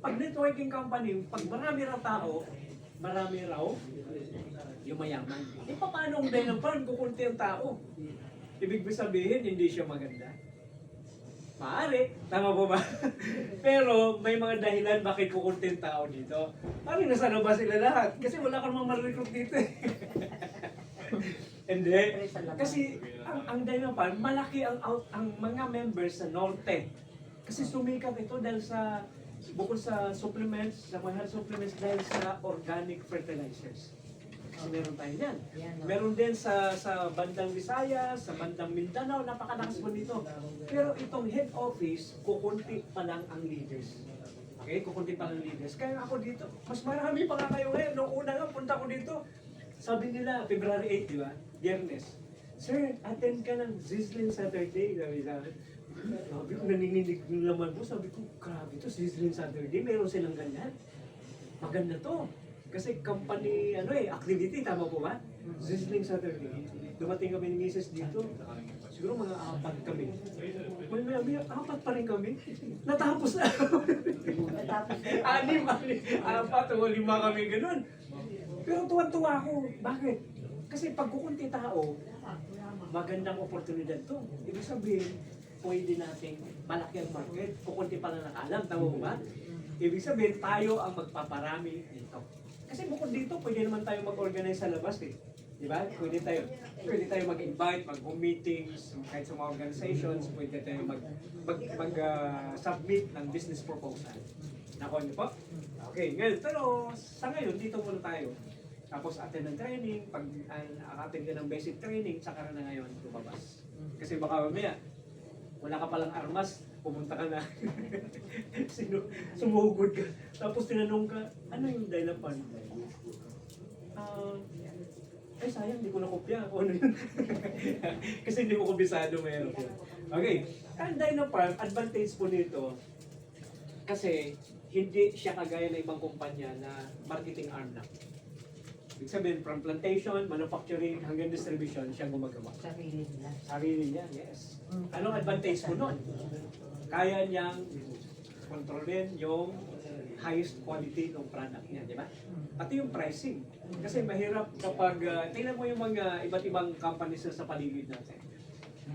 Pag networking company, pag marami raw tao, marami raw yung mayaman. E paano ang Dynafarm kung kunti ang tao? Ibig sabihin, hindi siya maganda. Maaari, tama po ba? Pero may mga dahilan bakit kukunti ang tao dito. Parang nasa labas sila lahat. Kasi wala kang mga ma-recruit dito eh. Hindi. Kasi ang Dynafarm, malaki ang mga members sa Norte. Kasi sumikat ito dahil sa bukod sa supplements, sa mga health supplements dahil sa organic fertilizers. Kasi meron tayo yan. Meron din sa bandang Visayas, sa bandang Mindanao, napakalakas mo dito. Pero itong head office, kukunti pa lang ang leaders. Okay, kukunti pa lang ang leaders. Kaya ako dito, mas marami pa nga kayo ngayon. Noong una nga, punta ko dito. Sabi nila, February 8, di ba? Biyernes. Sir, attend ka ng Sizzling Saturday. Sabi sa akin. Sabi ko, nanininig yung laman mo. Sabi ko, grabe to, Sizzling Saturday. Meron silang ganyan. Maganda to. Kasi company, activity, tama po ba? Sizzling Saturday. Dumating kami ni Mrs. dito. Siguro mga 4 kami. May 4 pa rin kami. Natapos na. Natapos na. 4 o 5 kami, ganun. Pero tuwan-tuwa ako. Bakit? Kasi pag kukunti tao, magandang oportunidad to. Ibig sabihin, pwede natin malaki ang market. Kukunti pa lang nakalam, tama mo ba? Ibig sabihin, tayo ang magpaparami dito. Kasi bukod dito, pwede naman tayo mag-organize sa labas eh. Di ba? Pwede tayo mag-invite, mag-home meetings, kahit sa mga organizations, pwede tayo mag-submit ng business proposal. Nako niyo po? Okay, ngayon, pero sa ngayon, dito muna tayo. Tapos attend ng training, pag attend ka ng basic training, saka na ngayon lumabas. Kasi baka mamaya, wala ka palang armas, pumunta ka na. Sumugod ka. Tapos tinanong ka, ano yung Dynafarm? Ay sayang, hindi ko nakopya. Ano yun? Kasi hindi ko kubisado mayroon yun. Okay, ang Dynafarm, advantage po nito, kasi hindi siya kagaya ng ibang kumpanya na marketing arm lang. Ibig sabihin, from plantation, manufacturing, hanggang distribution, siya gumagawa. Sarili nila. Sarili niya, yes. Anong advantage mo nun? Kaya niyang kontrolin yung highest quality ng product niya, di ba? Pati yung pricing. Kasi mahirap kapag, tingnan mo yung mga iba't ibang companies na sa paligid natin.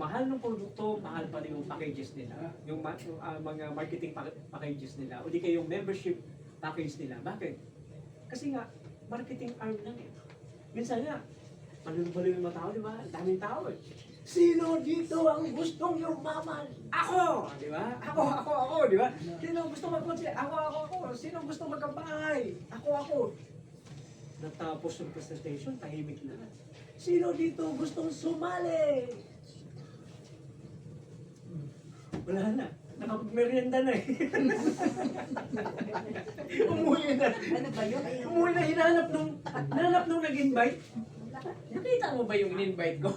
Mahal ng produkto, mahal pa rin yung packages nila. Yung mga marketing packages nila. O di kaya yung membership package nila. Bakit? Kasi nga, marketing arm lang eh. Minsan nga, malulubalo yung mga tao, di ba? Ang daming tao eh. Sino dito ang gustong yumaman? Ako! Di ba? Ako, di ba? Sino gusto mag-concert? Ako. Sino gusto magkabahay? Ako. Natapos yung presentation, tahimik na. Sino dito gustong sumali? Wala na. Nakapagmerienda na eh. Umuwi na. Ano ba yun? Umuwi na, hinanap nung nag-invite. Nakita mo ba yung in-invite ko?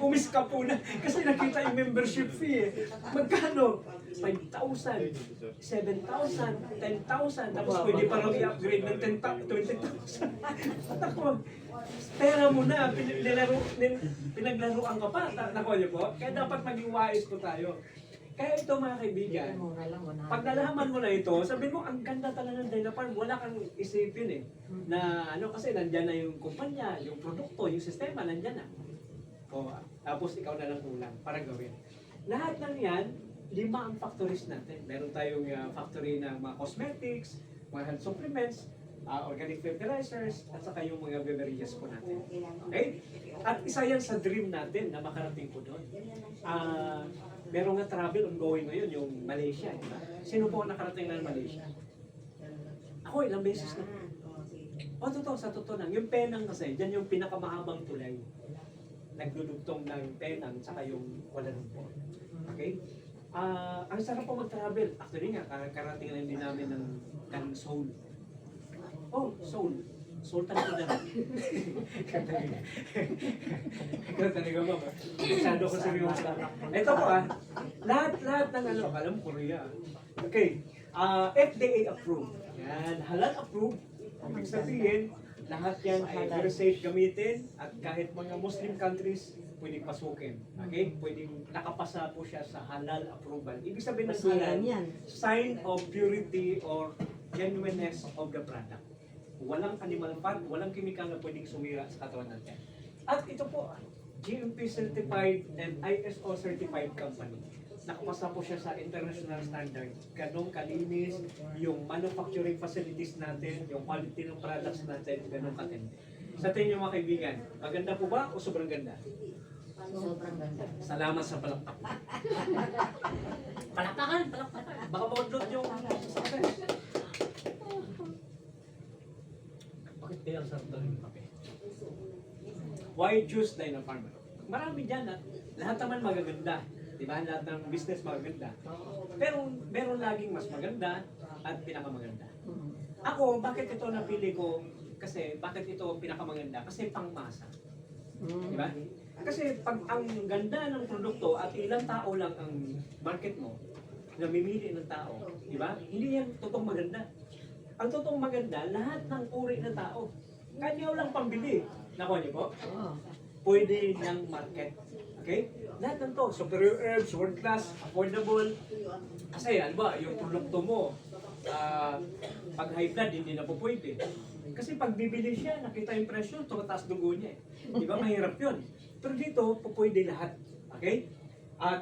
Umis ka po na. Kasi nakita yung membership fee eh. Magkano? 5,000, 7,000, 10,000. Tapos pwede pa raw i-upgrade ng 20,000. At ako, pera mo na, pinaglaruan ka pa. Nakuha niyo po? Kaya dapat maging wise po tayo. Kaya ito mga kaibigan, pag nalaman mo na ito, sabihin mo, ang ganda talaga ng Dynafarm, wala kang isipin eh. Na ano kasi nandyan na yung kumpanya, yung produkto, yung sistema, nandyan na. O, tapos ikaw na lang kulang para gawin. Lahat ng yan, 5 ang factories natin. Meron tayong factory ng mga cosmetics, mga health supplements, organic fertilizers, at saka yung mga beverages po natin. Okay? At isa yan sa dream natin na makarating po doon. Meron nga travel ongoing ngayon, yung Malaysia. Diba? Sino po ang nakarating na Malaysia? Ako, ilang beses na. O, totoo, sa totoo lang. Yung Penang kasi, dyan yung pinakamahabang tulay. Nagdudugtong ng Penang, saka yung Kuala Lumpur. Okay? Ang sarap po mag-travel. Actually nga, karating na din namin ng Seoul. Oh, Seoul. Seoul talaga na. Ikaw talaga ba? Masyado ko seryoso. Ito po lahat ng ano, alam Korea. Okay, FDA approved. Yan, halal approved. Ibig sabihin, lahat yan ay very safe gamitin at kahit mga Muslim countries, pwedeng pasukin. Okay? Pwedeng nakapasa po siya sa halal approval. Ibig sabihin ng halal, sign of purity or genuineness of the product. Walang animal fat, walang chemical na pwedeng sumira sa katawan natin. At ito po, GMP certified and ISO certified company. Nakapasa po siya sa international standard. Ganong kalinis yung manufacturing facilities natin, yung quality ng products natin, ganong katindi. Sa tingin niyo mga kaibigan, maganda po ba o sobrang ganda? Sobrang ganda. Salamat sa palakpak. Palakpakan. Baka maudlot yung success. Bakit kaya ang sarap ng kape? Why choose Dynafarm? Marami dyan at lahat naman magaganda. Diba? Lahat ng business magaganda. Pero meron laging mas maganda at pinakamaganda. Ako, bakit ito napili ko? Kasi, bakit ito pinakamaganda? Kasi pangmasa. Diba? Kasi pag ang ganda ng produkto at ilang tao lang ang market mo, namimili ng tao, diba? Hindi yan totoong maganda. Ang totoong maganda, lahat ng uri ng tao. Kanyaw lang pambili. Nakuha niyo po? Pwede ng market. Okay? Lahat ng to, superior herbs, world class, affordable. Kasi ano ba, yung produkto mo, pag high blood, hindi na po pwede. Kasi pag bibili siya, nakita yung presyo, tumataas dugo niya eh. Di ba? Mahirap yun. Pero dito, po pwede lahat. Okay?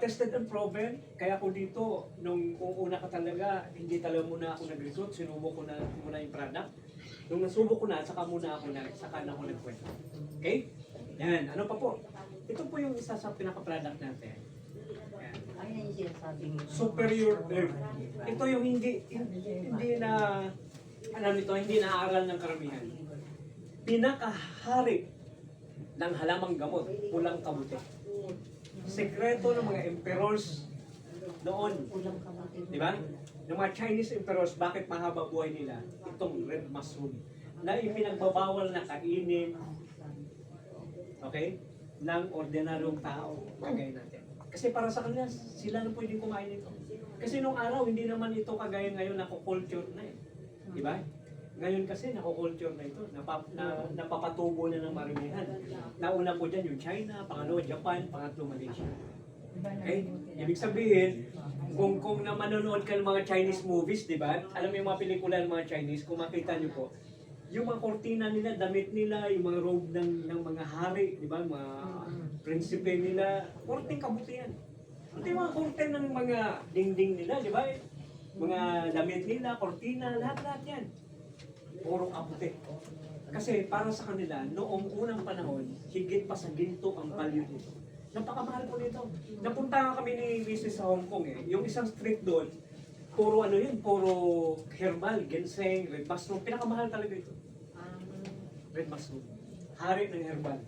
Tested and proven, kaya ko dito, nung una ka talaga, hindi talaga muna ako nag-recruit, sinubok ko na muna yung product. Nung nasubok ko na, saka na ako nagkwento. Okay? Yan, ano pa po? Ito po yung isa sa pinaka-product natin. Yan. Ayun yung sinasabi mo. Superior herb. Ito yung hindi na, alam nito, hindi naaaral ng karamihan. Pinakahari ng halamang gamot, pulang kabuti. Sekreto ng mga emperors noon. Di ba? Yung mga Chinese emperors, bakit mahaba buhay nila? Itong red mushroom na ipinagbabawal na kainin, okay, ng ordinaryong tao, kagaya natin. Kasi para sa kanila, sila na pwedeng kumain ito. Kasi nung araw, hindi naman ito kagaya ngayon nako-culture na eh. Di ba? Ngayon kasi nako-culture na ito, napapatubo na ng maramihan. Nauna po dyan yung China, pangalawa Japan, pangatlo Malaysia. Okay? Ibig sabihin, kung na manonood ka ng mga Chinese movies, di ba? Alam mo yung mga pelikula ng mga Chinese, kung makita nyo po, yung mga kortina nila, damit nila, yung mga robe ng mga hari, di ba? Mga prinsipe nila, korting kabutihan. Ito yung mga kortin ng mga dingding nila, di ba? Mga damit nila, kortina, lahat-lahat yan. Puro kabuti. Kasi para sa kanila, noong unang panahon, higit pa sa ginto ang value nito. Napakamahal po nito. Napunta kami ni Mrs. sa Hong Kong eh. Yung isang street doon, puro ano yun, puro herbal, ginseng, red mushroom. Pinakamahal talaga ito. Red mushroom. Hari ng herbal.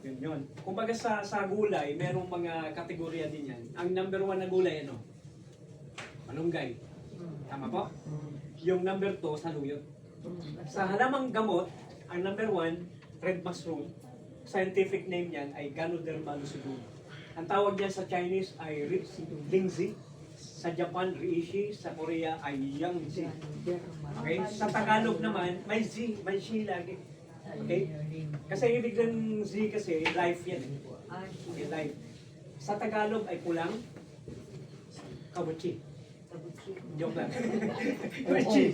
Yun yun. Kumbaga sa gulay, merong mga kategorya din yan. Ang number 1 na gulay, ano? Malunggay. Tama po? Yung number 2, saluyot. Sa halamang gamot, ang number 1, red mushroom. Scientific name niyan ay Ganoderma lucidum. Ang tawag niyan sa Chinese ay Lingzi. Sa Japan, Reishi. Sa Korea ay Yangzi. Okay? Sa Tagalog naman, may Z, may Shi lagi. Okay? Kasi ibig ng Z kasi, life yan. Okay, life. Sa Tagalog ay pulang kabuchi. Joke lang. Kabuchi.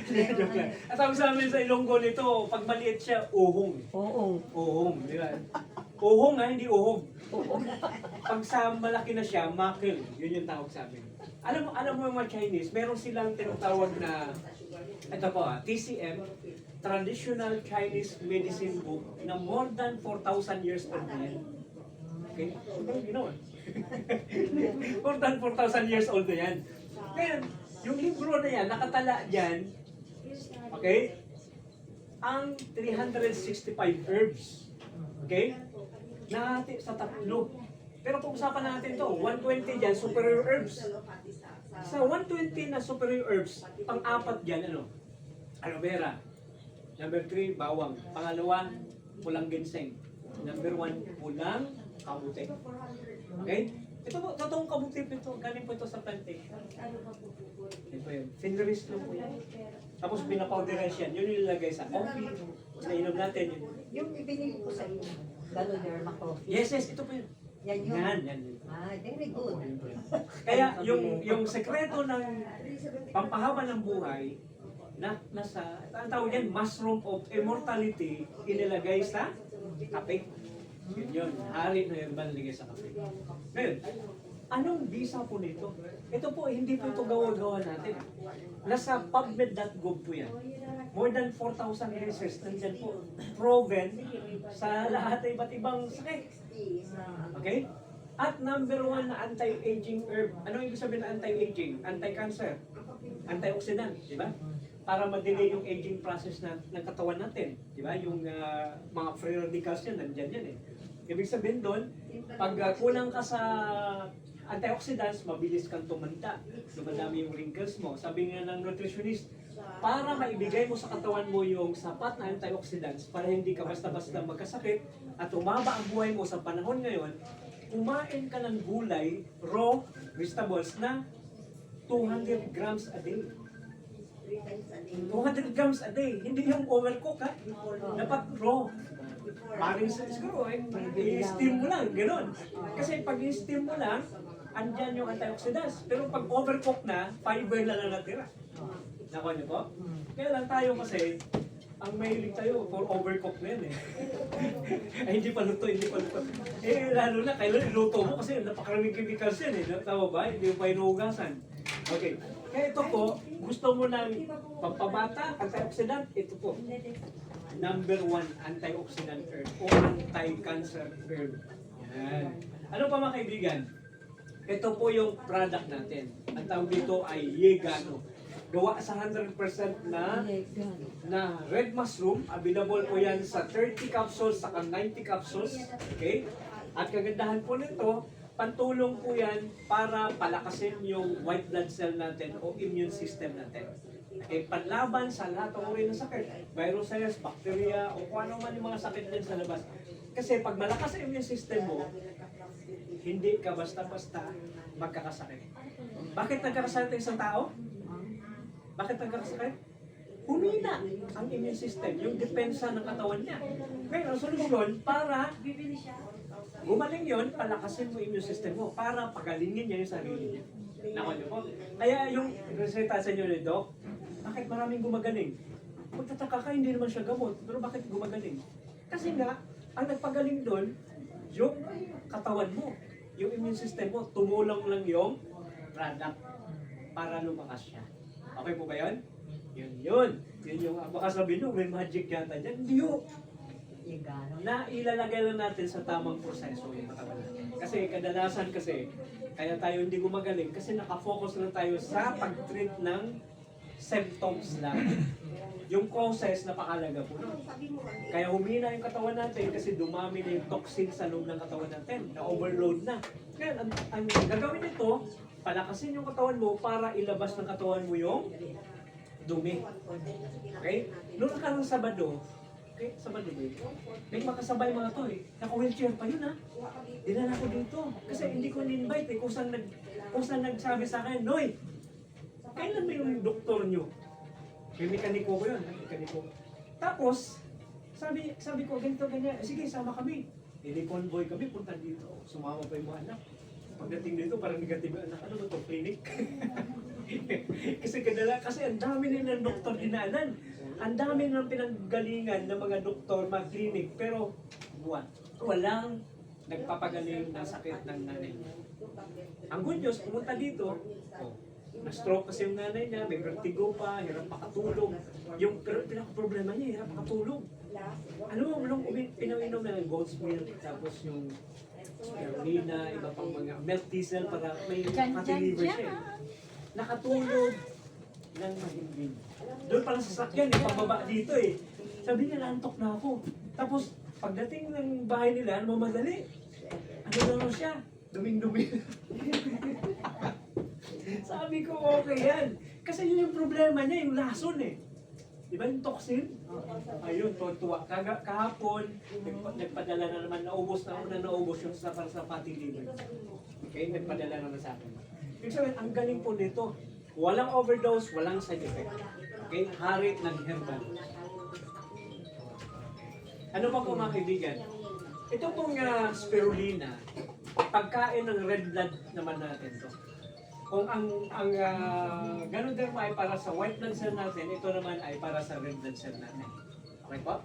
Joke lang. At ang sa amin sa Ilonggo nito, pag maliit siya, uhong. Uhong, di ba? Uhong ha, hindi uhog. Pag sa malaki na siya, makil. Yun yung tawag sa amin. Alam mo yung mga Chinese, meron silang tinatawag na, ito po TCM, Traditional Chinese Medicine Book, na more than 4,000 years old na yan. Okay? You know, more than 4,000 years old na yan. Ngayon, yung libro na yan, nakatala dyan, okay, ang 365 herbs. Okay? Nahati sa tatlo. Pero pag-usapan natin to, 120 dyan, superior herbs. Sa 120 na superior herbs, pang-apat dyan, ano? Aloe vera. Number 3, bawang. Pangalawa, pulang ginseng. Number 1, pulang kabuti. Okay? Ito po, totoong kabuti po ito. Galing po ito sa plantation. Ito yun. Fingeris lang po yan. Tapos pinapowderize yan. Yun yung nilagay sa coffee. Sa inom natin yun. Yung ibinili ko sa inyo, Ganoderma coffee. Yes, ito po yun. Yan yun. Yan. Very good. Kaya yung sekreto ng pampahaba ng buhay, nasa, ang tawag yan, mushroom of immortality, inilagay sa kape. Yun yun, hari na herbal nilagay sa kape. Ngayon, anong bisa po nito? Ito po, hindi po ito gawa-gawa natin. Nasa pubmed.gov po yan. More than 4,000 research nandyan po. Proven sa lahat ng iba't ibang sakit. Okay? At number 1 na anti-aging herb. Ano ibig sabihin na anti-aging? Anti-cancer. Antioxidant, di ba? Para ma-delay yung aging process ng katawan natin. Di ba? Yung mga free radicals yan, nandyan yan eh. Ibig sabihin doon, pag kulang ka sa antioxidants, mabilis kang tumanda. Dumadami yung wrinkles mo. Sabi nga ng nutritionist, para maibigay mo sa katawan mo yung sapat na antioxidants para hindi ka basta-basta magkasakit at umaba ang buhay mo sa panahon ngayon, kumain ka ng gulay, raw vegetables na 200 grams a day. 200 grams a day. Hindi yung overcook ha. Dapat raw. Maring siguro i-steam mo lang, gano'n. Kasi pag i-steam mo lang, andyan yung antioxidants. Pero pag overcook na, fiber lang ang natira. Nakuha niyo po? Kaya lang tayo kasi, ang mahilig tayo for overcook na yan eh. Ay, hindi pa luto. Eh, lalo na, kailan iluto mo kasi napakaraming chemicals yan eh. Tama ba? Hindi mo pa inuugasan. Okay. Kaya ito po, gusto mo ng pampabata, antioxidant, ito po. Number 1, antioxidant herb o anti-cancer herb. Yan. Ano pa mga kaibigan? Ito po yung product natin. Ang tawag dito ay Yegano. Gawa sa 100% na red mushroom. Available po yan sa 30 capsules saka 90 capsules. Okay? At kagandahan po nito, pantulong po yan para palakasin yung white blood cell natin o immune system natin. Okay? Panlaban sa lahat ng uri ng sakit. Viruses, bacteria, o kung ano man yung mga sakit din sa labas. Kasi pag malakas ang immune system mo, hindi ka basta-basta magkakasakit. Bakit nagkakasakit ang isang tao? Bakit nagkakasakit? Humina ang immune system, yung depensa ng katawan niya. Ngayon, ang solusyon para Gumaling yun, palakasin mo immune system mo para pagalingin niya yung sarili niya. Nako niyo po. Kaya yung reseta sa inyo ni Doc, bakit maraming gumagaling? Magtataka ka, hindi naman siya gamot. Pero bakit gumagaling? Kasi nga, ang nagpagaling doon, yung katawan mo, yung immune system mo, tumulong lang yung product para lumakas siya. Okay po ba yun? Yun. Yun yung, baka sabihin nyo, may magic yata dyan. Hindi yun. Na ilalagay lang natin sa tamang proseso yung katawan natin. Kasi kadalasan kaya tayo hindi gumagaling kasi nakafocus lang tayo sa pag-treat ng symptoms lang. Yung causes, napakalaga po nun. Kaya humina yung katawan natin kasi dumami na yung toxin sa loob ng katawan natin, na overload na. Kaya ang gagawin nito, palakasin yung katawan mo para ilabas ng katawan mo yung dumi. Okay? Noong nakarang Sabado, Sabado ba yun? May makasabay mga to eh. Naka-wheelchair pa yun ha. Dinala ko dito. Kasi hindi ko in-invite eh. Kung saan nagsabi sa akin, Noy, kailan ba yung doktor nyo? May mekaniko ko yun. Mekaniko. Tapos, sabi ko, ganito, ganyan. Sige, sama kami. Convoy kami, punta dito. Sumama pa yung mga anak. Pagdating dito, parang negative yung anak. Ano ba ito? Clinic? kasi ang dami nilang doktor dinaanan. Ang dami nilang pinanggalingan ng mga doktor, mga clinic. Pero, walang nagpapagaling ng sakit ng nanay niya. Ang good news, pumunta dito, na-stroke kasi yung nanay niya, may vertigo pa, hirap makatulog. Yung pinaka-problema niya, hirap makatulog. Ano mo, nung pinaminom na ng goat's milk, tapos yung spirulina, iba pang mga milk thistle para may makatiliver siya. Nakatulog ng mahimbing. Doon pala sa sakyan, pababa dito eh. Sabi niya, nantok na ako. Tapos, pagdating ng bahay nila, mamadali. Ano na siya? Duming-dumi. Sabi ko, okay yan. Kasi yun yung problema niya, yung lason eh. Di ba yung toxin? Ayun, tuwa. Kahapon, nagpadala na naman, naubos yung para sa fatty liver. Okay, nagpadala naman sa akin. Ibig sabihin, ang galing po nito. Walang overdose, walang side effect. Okay, hari ng herbal. Ano pa po mga kaibigan? Ito pong spirulina, pagkain ng red blood naman natin to. Kung ang Ganoderma ay para sa white blood cell natin, ito naman ay para sa red blood cell natin. Okay po?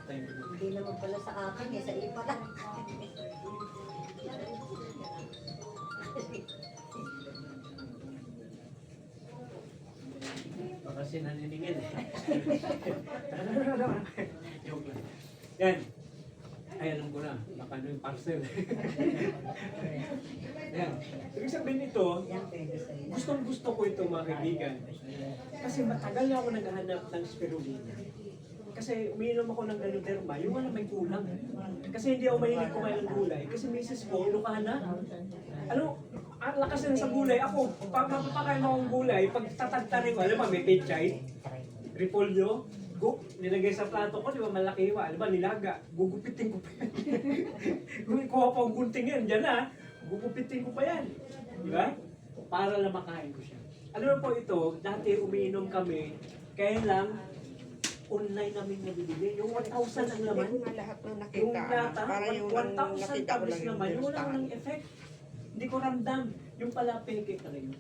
Hindi naman pala sa akin eh, sa iba lang. Baka sinaniningin eh. Joke lang. Yan. Ay, alam ko na. Baka ano yung parcel. Yan. Ibig sabihin nito, gustong-gusto ko ito mga kaibigan. Kasi matagal na ako naghahanap ng spirulina. Kasi umiinom ako ng Ganoderma, yung wala may kulang. Kasi hindi ako mahilig kumain ng gulay. Kasi misis ko, Ilocana na. Ano, ang lakas na sa gulay. Ako, pag mapapakain mo akong gulay, pag tatagtarin ko, alam mo, may pechay, repolyo, nilagay sa plato ko, di ba, malaki iwa, di ba, nilaga, gugupitin ko pa yan. Kuha pa ang gunting yan, dyan na, gugupitin ko pa yan. Di ba? Para lang makain ko siya. Alam mo po ito, dati umiinom kami, kaya lang, online namin nabibili. Yung 1,000 ang laman. Hindi ko na lahat ng nakita. Yung lata, Para yung 1,000 nakita ko tablets lang yung naman, yung wala listahan. nang effect. Hindi ko ramdam. Yung pala peke talaga.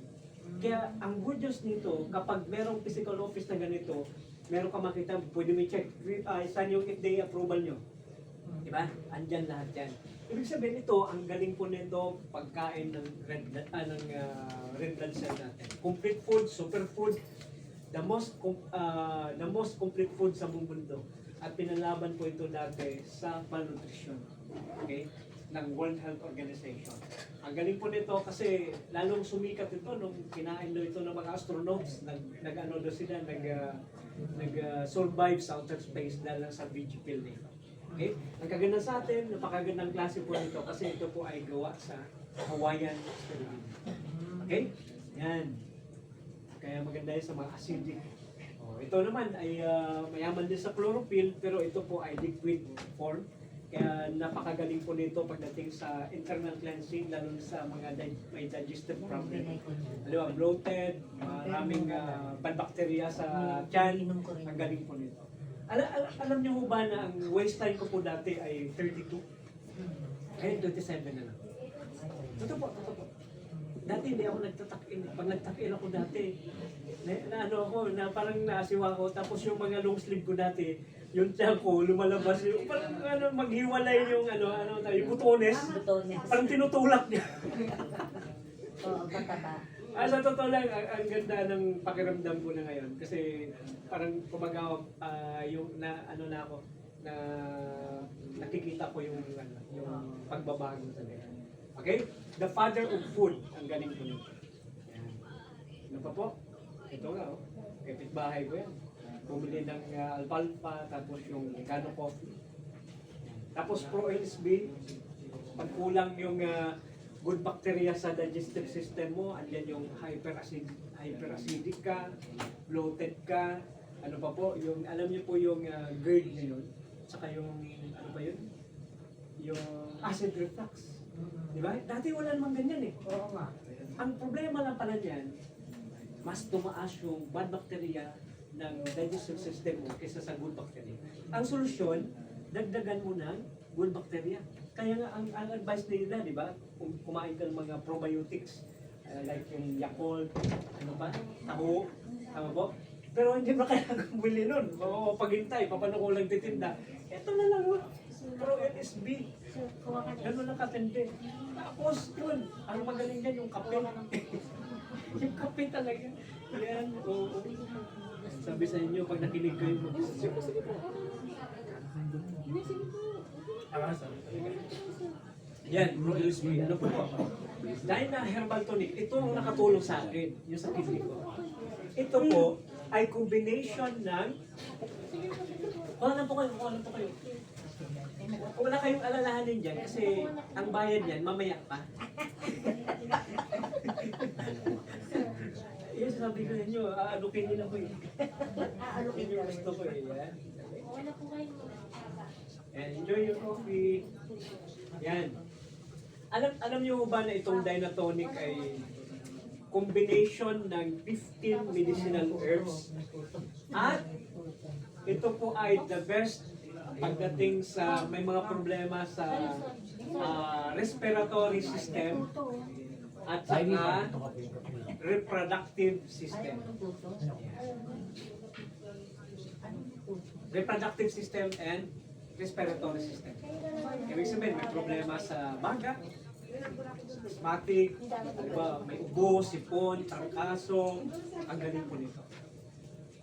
Kaya ang good news nito, kapag merong physical office na ganito, meron ka makita, pwede mo i-check saan yung FDA approval nyo. Diba? Andyan lahat yan. Ibig sabihin nito, ang galing po nito, pagkain ng red blood cell natin. Complete food, superfood, the most complete food sa buong mundo. At pinalaban po ito dati sa malnutrition. Okay? Ng World Health Organization. Ang galing po nito kasi lalong sumikat ito nung kinain daw ito ng mga astronauts. Nag-ano daw sila, nag-survive sa outer space dahil lang sa VG pill nito. Okay? Ang kaganda sa atin, napakagandang klase po nito kasi ito po ay gawa sa Hawaiian spirulina. Okay? Yan. Kaya maganda yun sa mga acidic. Ito naman ay mayaman din sa chlorophyll pero ito po ay liquid form. Kaya napakagaling po nito pagdating sa internal cleansing lalo na sa mga may digestive problem. Alam mo, bloated, maraming bad bacteria sa tiyan, ang galing po nito. Alam niyo ho ba na ang waistline ko po dati ay 32? Ngayon 27 na lang. Totoo po, totoo po. Dati hindi ako nagtatak-in. Pag nagtak-in ako dati, na ano ako, na parang naasiwa ako. Tapos yung mga long sleeve ko dati, yung tiyan ko, lumalabas yung, parang ano, maghiwalay yung yung butones. Butones. Parang tinutulak niya. Oo, bata. Sa totoo lang, ang ganda ng pakiramdam ko na ngayon. Kasi parang kumbaga, yung na ako, na nakikita ko yung pagbabago talaga. Okay? The father of food, ang galing ko nito. Yan. Ano pa po? Ito nga, oh. Kapitbahay ko yan. Bumili ng alfalfa, tapos yung gano coffee. Yan. Tapos pro LSB, pag kulang yung good bacteria sa digestive system mo, andyan yung hyperacidic ka, bloated ka, ano pa po, yung, alam niyo po yung GERD na yun, saka yung, ano ba yun? Yung acid reflux. Di ba? Dati wala namang ganyan eh. Oo nga. Ang problema lang pala niyan, mas tumaas yung bad bacteria ng digestive system mo kaysa sa good bacteria. Ang solusyon, dagdagan mo ng good bacteria. Kaya nga, ang advice nila, di ba? Kung kumain ka ng mga probiotics, like yung Yakult, ano ba? Taho, tama po? Pero hindi ba kailangan bumili nun? O paghintay, paano ko lang titinda? Ito na lang, Pro LSB. Ganun lang katindi. Tapos yun, ang magaling dyan yung kape. Yung kape talaga. Yan, oo. Sabi sa inyo, pag nakinig kayo, sige po. Yan, Pro LSB. Ano po po? Dahil na herbal tonic, ito ang nakatulong sa akin, yung sa kidney ko. Ito po ay combination ng... Wala po kayo. Wala kayong alalahanin dyan kasi ang bayad yan, mamaya pa. Yung sabi ko ninyo, aalukin nila ko eh. Yun yung gusto ko eh. Yan. And enjoy your coffee. Yan. Alam niyo ba na itong Dynatonic ay combination ng 15 medicinal herbs at ito po ay the best pagdating sa may mga problema sa respiratory system at saka reproductive system. Reproductive system and respiratory system. Ibig sabihin, may problema sa baga, asthmatic, diba, may ubo, sipon, tarkaso, ang galing po nito.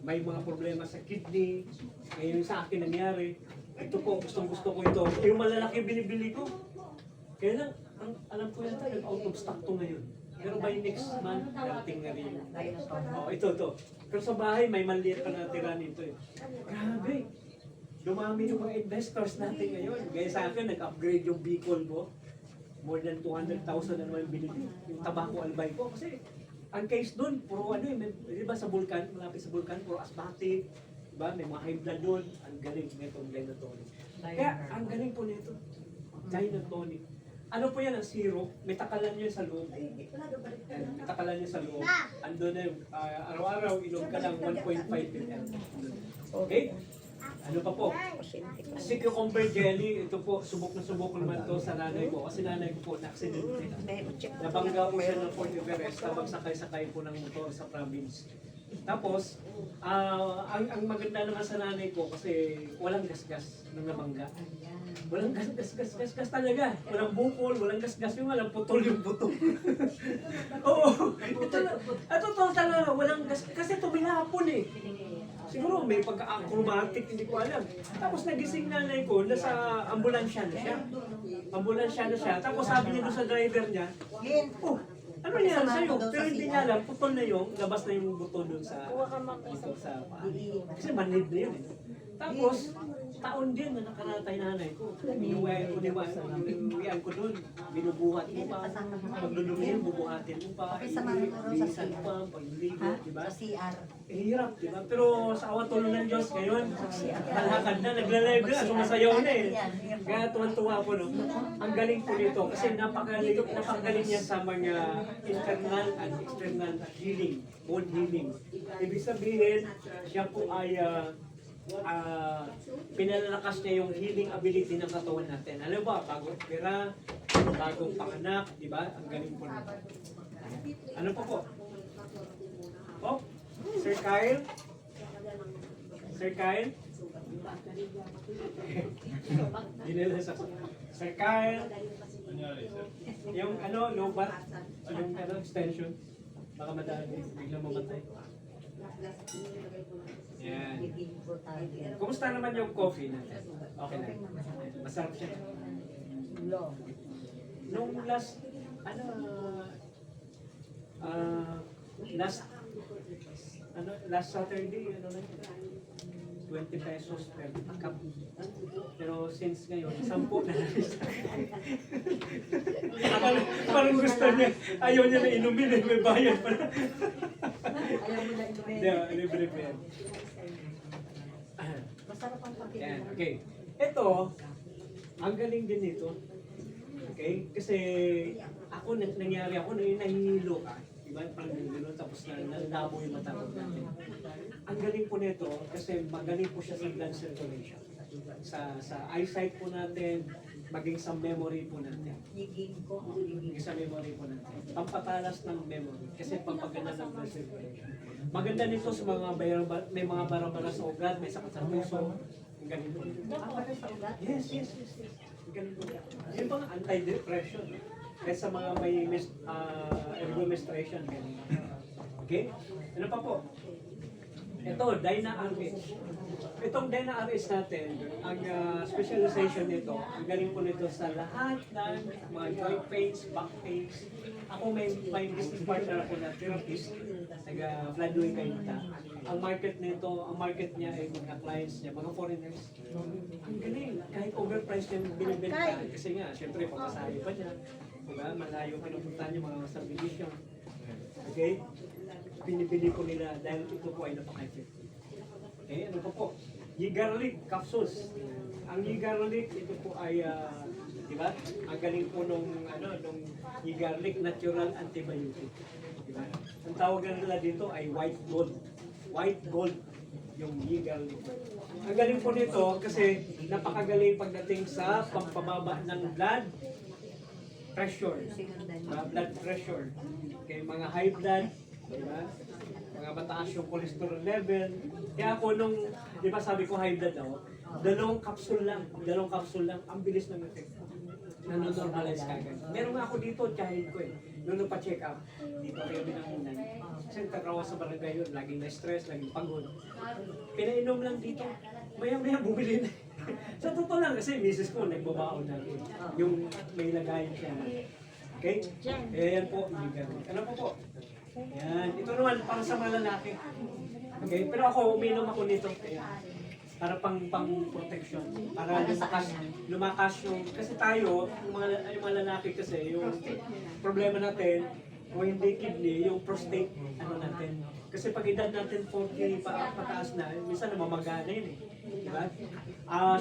May mga problema sa kidney, ngayon sa akin nangyari, ito po, gustong-gusto ko ito. Yung malalaki binibili ko. Kaya lang, alam ko yan, nag-out of stock to ngayon. Pero by next month, dating na rin. Oh, ito. Pero sa bahay, may maliit pa na tira nito eh. Grabe! Dumami yung mga investors natin ngayon. Kaya sa akin, nag-upgrade yung Bicol ko. More than 200,000 na naman binili. Yung tabako albay ko. Kasi ang case doon, puro ano eh, di ba sa Bulkan, malapit sa Bulkan, puro asthmatic. Diba? May mga high blood doon. Ang galing nitong Dynatonic. Kaya ang galing po nito. Dynatonic. Ano po yan ang syrup? May takalan yun sa loob. May takalan yun sa loob. Ando na yung araw-araw, inom ka lang 1.5 ml. Okay? Ano pa po? Si cucumber jelly, ito po, subok ko naman to sa nanay ko. Kasi nanay ko po, na-aksidente. Nabangga po siya ng Fort Everest, habang sakay-sakay po ng motor sa province. Tapos, ang maganda naman sa nanay ko kasi walang gasgas nung nabangga. Walang gasgas talaga. Walang bukol, walang gasgas yung walang putol yung buto. Oo. Ito talaga, walang gasgas. Kasi tumilapon eh. Siguro may pagka-acrobatic, hindi ko alam. Tapos nagising nanay ko, nasa ambulansya na siya. Tapos sabi niya doon sa driver niya, oh, ano yan sa'yo? Pero hindi niya alam, putol na yung, labas na yung buto doon sa paa. Kasi manid na yun eh. Tapos, taon din na nakaratay nanay ko. Inuwian ko doon. Binubuhat mo pa. Paglulumi yun, bubuhatin mo pa. Bilisan mo pa, pagliligo, di ba? Sa CR. Hirap, di ba? Pero sa awa tulong ng Diyos ngayon, malakad na, nagla-live na, sumasayaw na eh. Kaya tuwan-tuwa po, no? Ang galing po nito kasi napakagaling niya sa mga internal and external healing, bone healing. Ibig sabihin, siya po ay pinalalakas niya yung healing ability ng katawan natin. Alam ba, bagong pera, bagong panganak, di ba? Ang galing po nito. Ano po? Oh, Sir Kyle? Sir Kyle? Dinala sa Sir Kyle? Yung lobat? Yung extension? Baka madali, biglang mamatay. Yan. Kumusta naman yung coffee natin? Okay na. Masarap siya. Nung last Saturday, 20 pesos per cup. Pero since ngayon, 10 na lang isa. Parang gusto niya, ayaw niya na inumin, may bayad pa na. Hindi, libre pa yan. Masarap ang kape. Yan, okay. Ito, ang galing din nito. Okay? Kasi nangyari ako, nahihilo ka. Diba? Parang gano'n, tapos nalabo yung mata ko natin. Ang galing po nito, kasi magaling po siya sa blood circulation. Sa eyesight po natin, maging sa memory po natin. Maging sa memory po natin. Pampatalas ng memory, kasi pampaganda ng blood circulation. Maganda nito sa mga may mga barabara sa ugat, may sakit sa puso. Ang galing po. Yes. Ang galing po. Yun pa nga, anti-depression. Kaya sa mga may ergomenstruation. Okay? Ano pa po? Ito, Dyna-RS. Itong Dyna-RS natin, ang specialization nito, ang galing po nito sa lahat ng mga joint pains, back pains. Ako may business partner ako na therapist, taga-Fladway Kainta. Ang market niya ay mga clients niya, mga foreigners. Ang galing, kahit overpriced yung binibenta. Kasi nga, syempre, pamasahe pa niya. Diba? Malayo pinupuntahan yung mga subdivision. Okay? Pinibili ko nila dahil ito po ay napaka-effective. Okay, ano pa po? Yigarlic capsules. Ang Yigarlic, ito po ay, di ba? Ang galing po nung Yigarlic natural antibiotic. Di ba? Ang tawagan nila dito ay white gold. White gold yung Yigarlic. Ang galing po nito kasi napakagaling pagdating sa pampababa ng blood pressure. Blood pressure. Okay, mga high blood, diba? Mga mataas yung cholesterol level. Kaya ako di ba sabi ko high blood ako, dalawang capsule lang, ang bilis ng effect. Nanonormalize kagad. Meron nga ako dito, dahil ko nung pa-check up, dito kayo binangunan. Kasi nagtatrawa sa barangay yun, laging na-stress, laging pagod. Pinainom lang dito, maya-maya bumili na. Sa totoo lang, kasi misis ko, nagbabaon na yung may lagayan siya. Okay? Yan po, ano po? Yan. Ito naman, para sa mga lalaki. Okay? Pero ako, uminom ako nito. Para pang protection. Para lumakas yung... Kasi tayo, yung mga lalaki kasi, yung problema natin, kung hindi kidney, yung prostate, natin. Kasi pag edad natin 40 pataas na, minsan namamagana yun eh. Diba?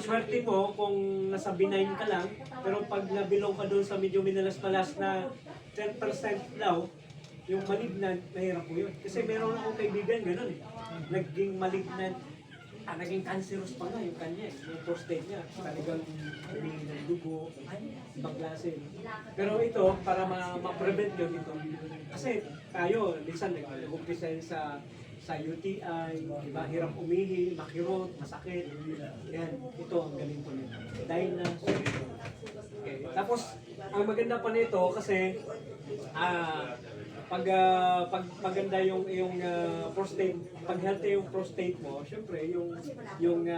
Swerte mo kung nasa benign ka lang, pero pag nabilong ka doon sa medyo minalas-malas na 10% daw, yung malignant, mahirap po yun. Kasi meron akong kaibigan, gano'n eh. Naging malignant, naging cancerous pa nga yung kanya eh. Yung prostate niya, talagang humingi ng dugo, ibang klase. Pero ito, para ma-prevent yun ito. Kasi tayo, minsan nag-umpisa yun sa UTI, diba? Hirap umihi, makirot, masakit. Yan, ito ang galing po nito. Dyna. Okay. Tapos, ang maganda pa nito kasi pag maganda yung prostate, pag healthy yung prostate mo, syempre yung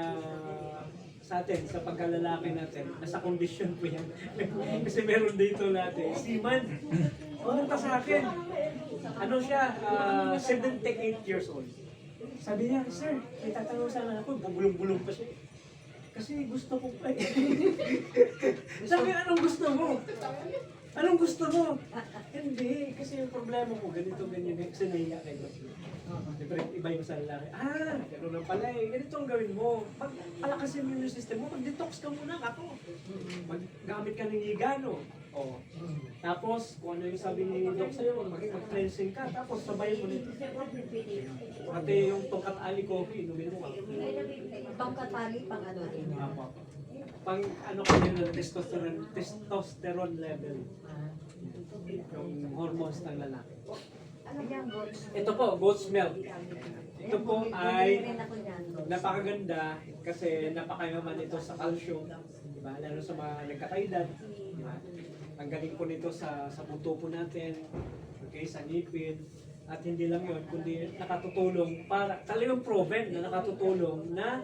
sa atin, sa pagkalalaki natin, nasa condition po yan. Kasi meron dito natin, seaman. Pumunta sa akin. Ano siya, 78 years old. Sabi niya, sir, may tatanong sana ako, bubulong-bulong pa siya. Kasi gusto ko pa eh. Sabi, anong gusto mo? Anong gusto mo? Hindi, kasi yung problema ko, ganito, ganyan, kasi nahiya kayo. Siyempre, iba yung sa lalaki. Gano'n lang pala eh. Ganito ang gawin mo. Palakasin mo yung system mo, mag-detox ka muna ako. Maggamit ka ng higano. Tapos, kung ano yung sabi ni Doc sa'yo, mag-cleansing ka, tapos sabayan mo nito. Pati yung tongkat ali coffee, inumin mo ka. Pangkatali, pang ano din yan. Apo. Pang ano kami ng testosterone level. Yung hormones ng lalaki. Ano yan, goats? Ito po, goat's milk. Ito po ay Bumili rin ako niyan, goats. napakaganda kasi napakayaman ito sa calcium, di ba? Lalo sa mga nagkakaedad, di ba? Ang galing po nito sa buto po natin, okay, sa ngipin. At hindi lang yun, kundi nakatutulong para talagang proven na nakatutulong na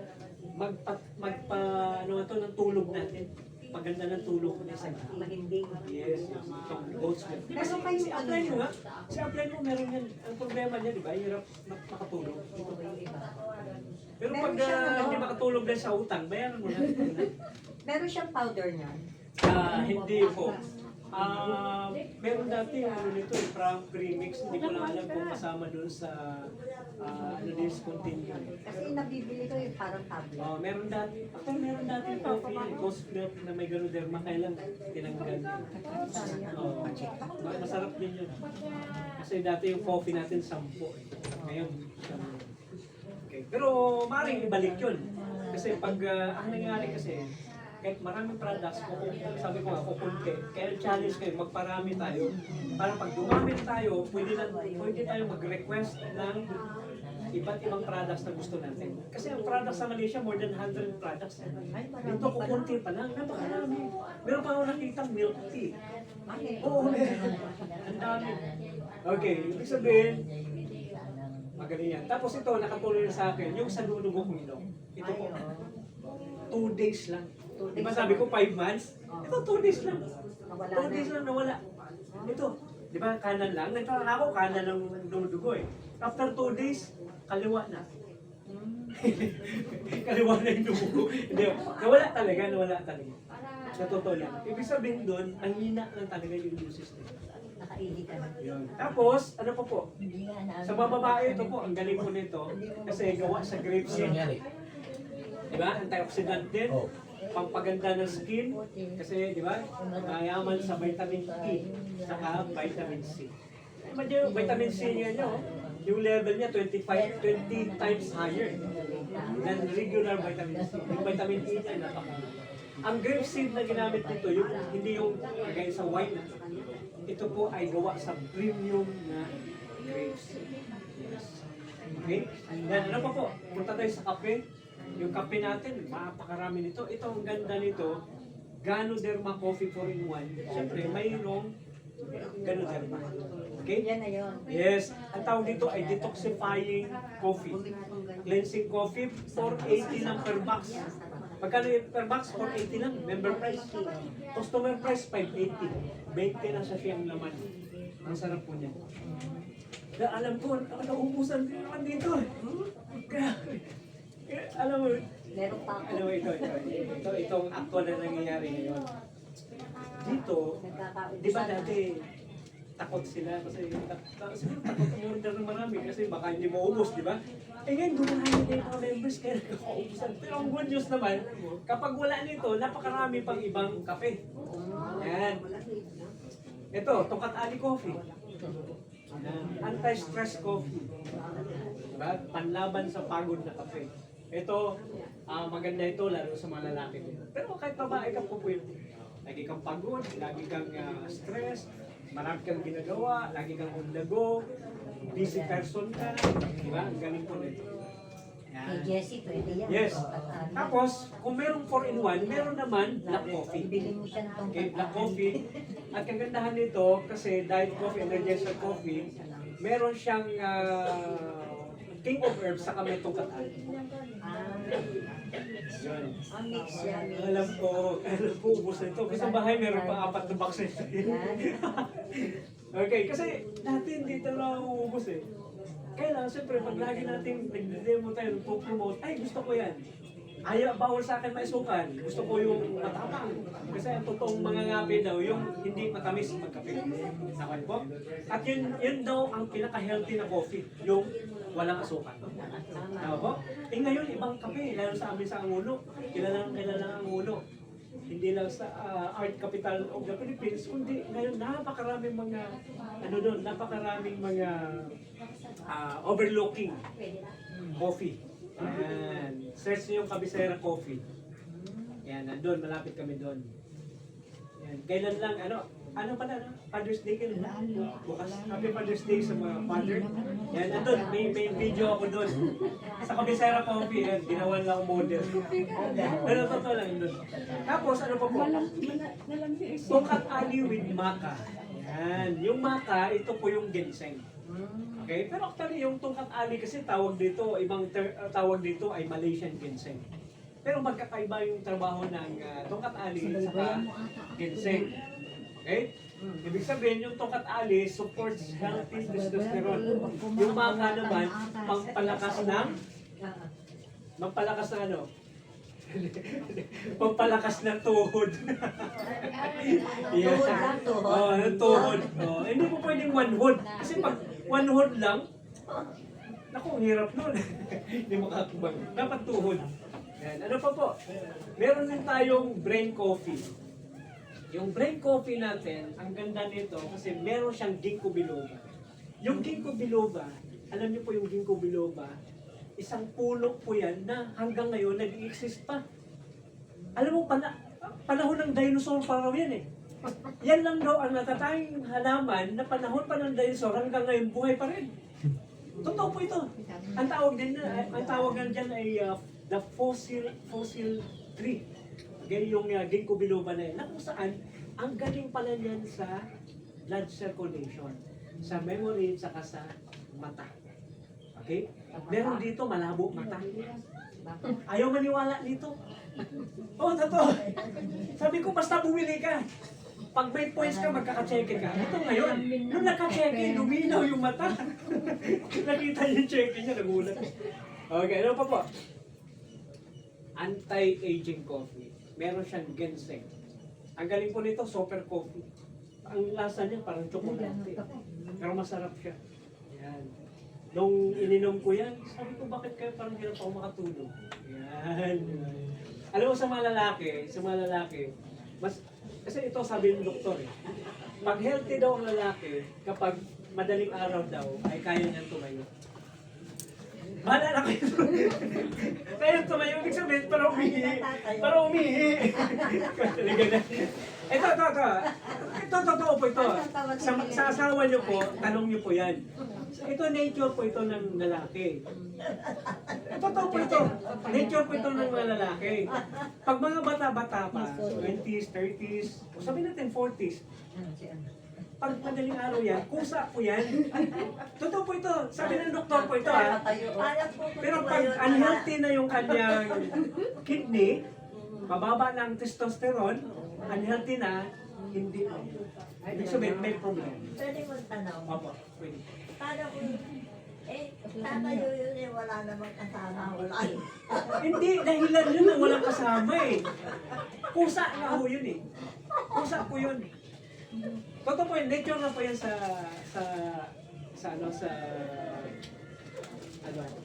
ano ito ng tulog natin. Paganda ng tulog niya sa gabi. Mahimbing. Yes, yes. Itong goat's milk. Pero Kasi kayo si ano upline mo yan? nga, si upline mo meron yan. Ang problema niya, di ba? Hirap makatulog. Ito ba yung iba? Pero Meron pag siyang ano? hindi makatulog dahil sa utang, bayaran mo na. Meron siyang powder niyan. Hindi po. Meron dati yung ano nito, yung premix, hindi ko lang alam kung kasama doon sa discontinue. Kasi nabibili ko yung parang tablet. Meron dati, meron dati yung coffee, ghost milk na may ganoderma, kailan tinanggal. Masarap din yun. Kasi dati yung coffee natin 10 eh. Ngayon, 1. Okay. Pero maaaring ibalik yun. Kasi pag ang nangyari kasi, kahit maraming products, sabi ko nga, kukunti. Kaya challenge kayo, magparami tayo. Para pag dumami tayo, pwede tayo mag-request ng iba't ibang products na gusto natin. Kasi ang products sa Malaysia, more than 100 products. Dito, kukunti pa lang. Napakarami. Meron pa ako nakitang milk tea. Oo, meron. Ang dami. Okay, ibig sabihin, magaling yan. Tapos ito, nakatuloy na sa akin, yung sa dudugo kong ilong. Ito po. 2 days lang. Di ba sabi ko 5 months? Ito 2 days lang. 2 days lang nawala. Ito, di ba kanan lang? Nagtaka ako kanan ng dudugo eh. After 2 days, kaliwa na. Kaliwa na yung dugo. Hindi, nawala talaga. Sa totoo lang. Ibig sabihin doon, ang hina lang talaga yung immune system. Nakaili ka na. Yun. Tapos, ano pa po? Sa mga babae, ito po, ang galing po nito. Kasi gawa sa grapeseed. Di ba? Antioxidant din. Pampaganda ng skin. Kasi, di ba? Mayaman sa vitamin E. Saka vitamin C. Imagine yung vitamin C niya nyo. Yung level niya 20 times higher than regular vitamin C. Yung vitamin E ay napakaganda. Ang grapeseed na ginamit nito, yung, hindi yung kagaya sa wine. Ito po ay gawa sa premium na grapes. Yes. Okay? Yan, ano pa po? Punta tayo sa kape. Yung kape natin, mapakarami nito. Ito ang ganda nito. Ganoderma Coffee 4-in-1. Siyempre, mayroong Ganoderma. Okay? Yan na yun. Yes. Ang tawag dito ay detoxifying coffee. Cleansing coffee, 480 lang per box. Magkano yung per box? 480 lang. Member price. Customer price, 580. 20 na sa siyang laman. Ang sarap po niya. Kaya alam ko, nauubusan din naman dito. Kaya, alam mo, Meron pa ako. alam mo itong actual na nangyayari ngayon. Dito, di ba dati, takot sila kasi takot umorder ng marami kasi baka hindi maubos, di ba? Eh ngayon, dumami na yung mga members kaya nagkakaubusan. Pero ang good news naman, kapag wala nito, napakarami pang ibang kape. Yan. Ito, Tongkat Ali Coffee. Yan. Anti-stress coffee. Diba? Panlaban sa pagod na kape. Ito, maganda ito lalo sa mga lalaki. Pero kahit babae ka po pwede. Lagi kang pagod, lagi kang stress, marami kang ginagawa, lagi kang on the go, busy person ka, diba? Ang galing po nito. Kay Jessie, pwede yan. Yes. Tapos, kung merong 4-in-1, meron naman black coffee. Bili mo siya ng Okay, black coffee. At kagandahan nito, kasi diet coffee, energizer coffee, meron siyang king of herbs sa may Tongkat Ali. Yun. Mix yan. Alam ko, ubos na ito. Kasi sa bahay meron pa 4 na box nito. Okay, kasi dati hindi talaga uubos eh. Kaya lang, siyempre, pag lagi natin nag-demo tayo, nag-promote, ay gusto ko yan. Ayaw, bawal sa akin maisukan. Gusto ko yung matapang. Kasi ang totoong mga ngapi daw, yung hindi matamis magkape. Sakay po. At yun daw ang pinaka-healthy na coffee, yung walang asukan. Tama po? Eh ngayon, ibang kape, lalo sa amin sa Angulo. Kilala ang Angulo. Hindi lang sa art capital of the Philippines, kundi ngayon napakaraming mga, napakaraming mga overlooking coffee. Yan. Search niyo yung Cabecera Coffee. Yan, nandun, malapit kami doon. Yan. Kailan lang, ano pala, no? Father's Day kailan? Bukas. Happy Father's Day sa mga father. Yan, nandun, may video ako doon. Sa Cabecera Coffee, yan, ginawan lang akong model. Pero totoo lang doon. Tapos, ano pa po? Tungkat ali with maca. Yan. Yung maca, ito po yung ginseng. Okay? Pero actually, yung tungkat ali kasi tawag dito, tawag dito ay Malaysian ginseng. Pero magkakaiba yung trabaho ng tungkat ali sa ginseng. Okay? Ibig sabihin, yung tungkat ali supports healthy testosterone. Yung maca naman, pampalakas ng ano? Pampalakas ng tuhod. Tuhod lang, tuhod. Oh, yung tuhod. Oh, hindi po pwedeng one hood. Kasi pag one hood lang, naku, ang hirap nun. Hindi makakubang. Dapat tuhod. Yan. Ano pa po? Meron din tayong brain coffee. Yung brain coffee natin, ang ganda nito kasi meron siyang ginkgo biloba. Yung ginkgo biloba, alam niyo po yung ginkgo biloba, isang puno po yan na hanggang ngayon nag-exist pa. Alam mo, panahon ng dinosaur pa raw yan eh. Yan lang daw ang natatanging halaman na panahon pa ng dinosaur hanggang ngayon buhay pa rin. Totoo po ito. Ang tawag nga dyan ay the fossil tree. Okay, yung ginkgo biloba na yan. Na kung saan, ang galing pala niyan sa blood circulation, sa memory, saka sa mata. Okay? Meron dito malabo mata. Ayaw maniwala dito. Oh, totoo. Sabi ko, basta bumili ka. Pag may points ka, magkaka-cheque ka. Ito ngayon, nung naka-cheque, luminaw yung mata. Nakita yung cheque niya, nagulat. Okay, ano pa po? Anti-aging coffee. Meron siyang ginseng. Ang galing po nito, super coffee. Ang lasa niya parang chocolate. Pero masarap siya. Yan. Nung ininom ko yan, sabi ko, bakit kayo parang hirap ako makatulog? Yan. Alam mo, sa mga lalaki, kasi ito sabi ng doktor eh, pag healthy daw ang lalaki, kapag madaling araw daw, ay kaya niyang tumayo. Bahala na kayo. Kaya tumayo, ibig sabihin, para umihi. Ito. Ito, totoo po ito. Sa asawa niyo po, tanong niyo po yan. Ito, nature po ito ng lalaki. Totoo po ito. Nature po ito ng mga lalaki. Pag mga bata-bata pa, 20s, 30s, o sabihin natin 40s, pag madaling araw yan, kusa po yan. Totoo po ito. Sabi ng doktor po ito ha. Pero pag unhealthy na yung kanyang kidney, mababa ng testosterone, unhealthy na, hindi. Ibig sabihin, may problem. Pwede mo tanong. Opo, pwede. Paano kung, tatayo yun eh, wala namang kasama, wala. Hindi, dahilan yun na walang kasama eh. Kusa nga ho yun eh. Kusa po yun. Totoo po yun, nature na po yan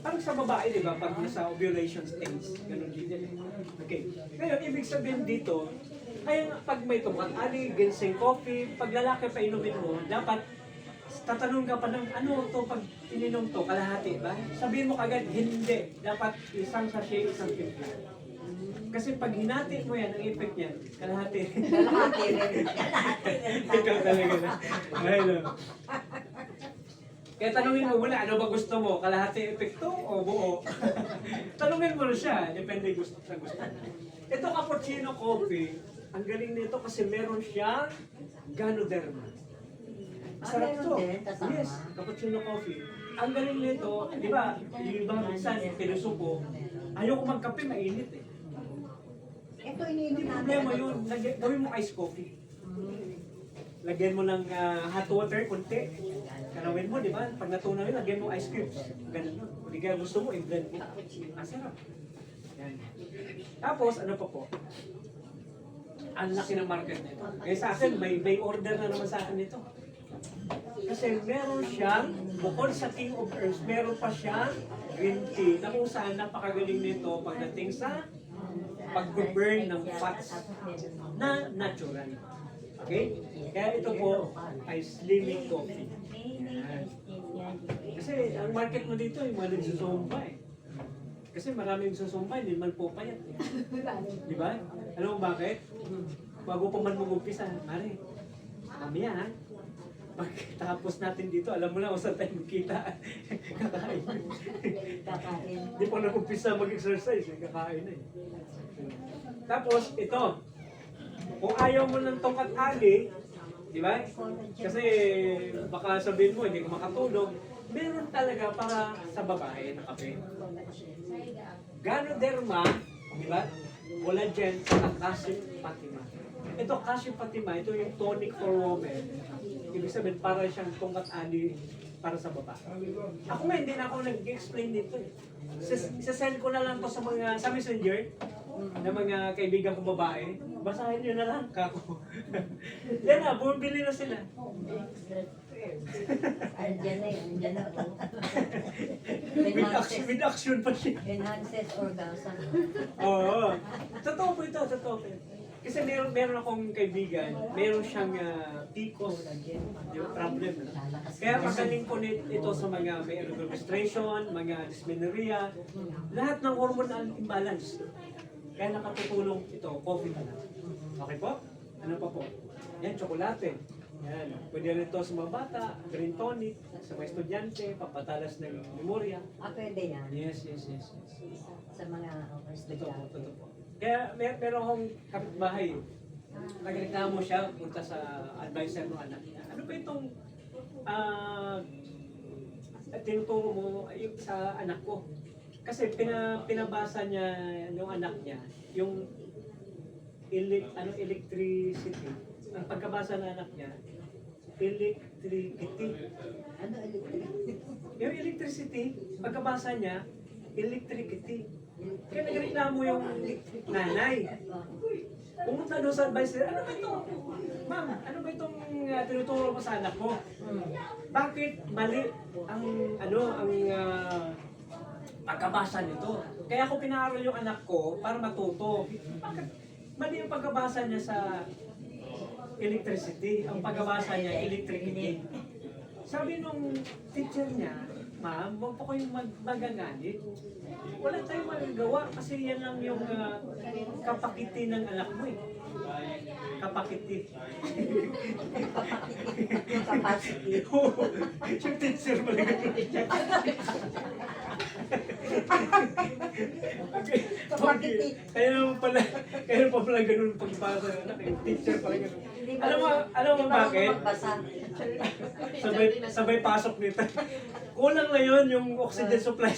parang sa babae, di ba? Pag nasa ovulation stage, ganun din yan. Okay. Ngayon, ibig sabihin dito, kaya nga pag may tungkat ali, ginseng coffee, pag lalaki pa inumin mo, dapat tatanong ka pa ng ano to pag ininom to, kalahati ba? Sabihin mo kagad, hindi. Dapat isang sachet, isang timpla. Kasi pag hinati mo yan, ang effect niyan, kalahati. Kalahati rin. Ikaw talaga na. Ayun. Kaya tanungin mo muna, ano ba gusto mo? Kalahati epekto o buo? Tanungin mo na siya, depende gusto sa gusto. Ito cappuccino coffee, ang galing nito kasi meron siyang Ganoderma. Masarap to. Yes, cappuccino coffee. Ang galing nito, di ba, yung iba minsan, pinusuko, ayoko magkape, mainit eh. Ito Hindi iniinom namin. problema yun, gawin mo iced coffee. Lagyan mo ng hot water, kunti. Kanawin mo, di ba? Pag natunaw yun, lagyan mo ice cubes. Ganun nun. Kung di kaya gusto mo, i-blend mo. Masarap. Yan. Tapos, ano pa po? Ang laki ng market nito. Kaya sa akin, may order na naman sa akin nito. Kasi meron siyang, bukod sa King of Herbs, meron pa siyang green tea na kung saan napakagaling nito pagdating sa pag-burn ng fats na natural. Okay? Kaya ito po ay slimming coffee. Yan. Kasi ang market mo dito ay mga nagsusumba eh. Kasi maraming susumpa, hindi man po payat. Eh. Di ba? Alam mo bakit? Bago pa man mag-umpisa, Mare, mamaya ha, pagtapos natin dito, alam mo na kung saan tayo magkita. Kakain. Kakain. Hindi pa nag-umpisa mag-exercise, kakain na eh. Tapos, ito, kung ayaw mo ng tongkat ali, di ba? Kasi baka sabihin mo, hindi ka makatulog. Meron talaga para sa babae na kape. Ganoderma, di ba? Collagen at calcium fatima. Ito calcium fatima, ito yung tonic for women. Ibig sabihin, para siyang tongkat ali para sa babae. Ako nga, hindi na ako nag-explain dito eh. Sasend ko na lang to sa messenger ng mga kaibigan kong babae. Basahin nyo na lang, kako. Yan na, bumibili na sila. Andiyan na yun, andiyan na po. With action pa siya. Enhances orgasm. Oo. Totoo po ito, totoo po. Kasi meron akong kaibigan, meron siyang PCOS, yung problem. Kaya magaling po ito sa mga may irregular menstruation, mga dysmenorrhea, lahat ng hormonal imbalance. Kaya nakatutulong ito, coffee na lang. Okay po? Ano pa po? Yan, tsokolate. Yan. Pwede rin ito sa mga bata, green tonic, sa mga estudyante, papatalas ng memorya. Pwede yan. Yes. Sa mga estudyante. Totoo po. Kaya meron akong kapitbahay. Nagreklamo siya punta sa advisor ng anak niya. Ano ba itong tinuturo mo sa anak ko? Kasi pinabasa niya yung anak niya, yung electricity. Ang pagkabasa ng anak niya, electricity. Ano electric? Yung electricity, pagkabasa niya, electricity. Kaya nagreklamo yung nanay. Pumunta doon sa advisor, ano ba ito? Ma'am, ano ba itong tinuturo mo sa anak mo? Bakit mali ang pagkabasa nito? Kaya ako pinaaral yung anak ko para matuto. Bakit mali yung pagkabasa niya sa electricity? Ang pagkabasa niya, electricity. Sabi nung teacher niya, ma'am, huwag po kayong magagalit. Wala tayong magagawa kasi yan lang yung kapakiti ng anak mo eh. Kapakiti. Capacity. Yung teacher mo lang. Kapakiti. Kaya pa pala ganun pagbasa ng anak. Yung teacher pala ganun. Alam mo bakit? Sabay pasok nito. Kulang na yun yung oxygen supply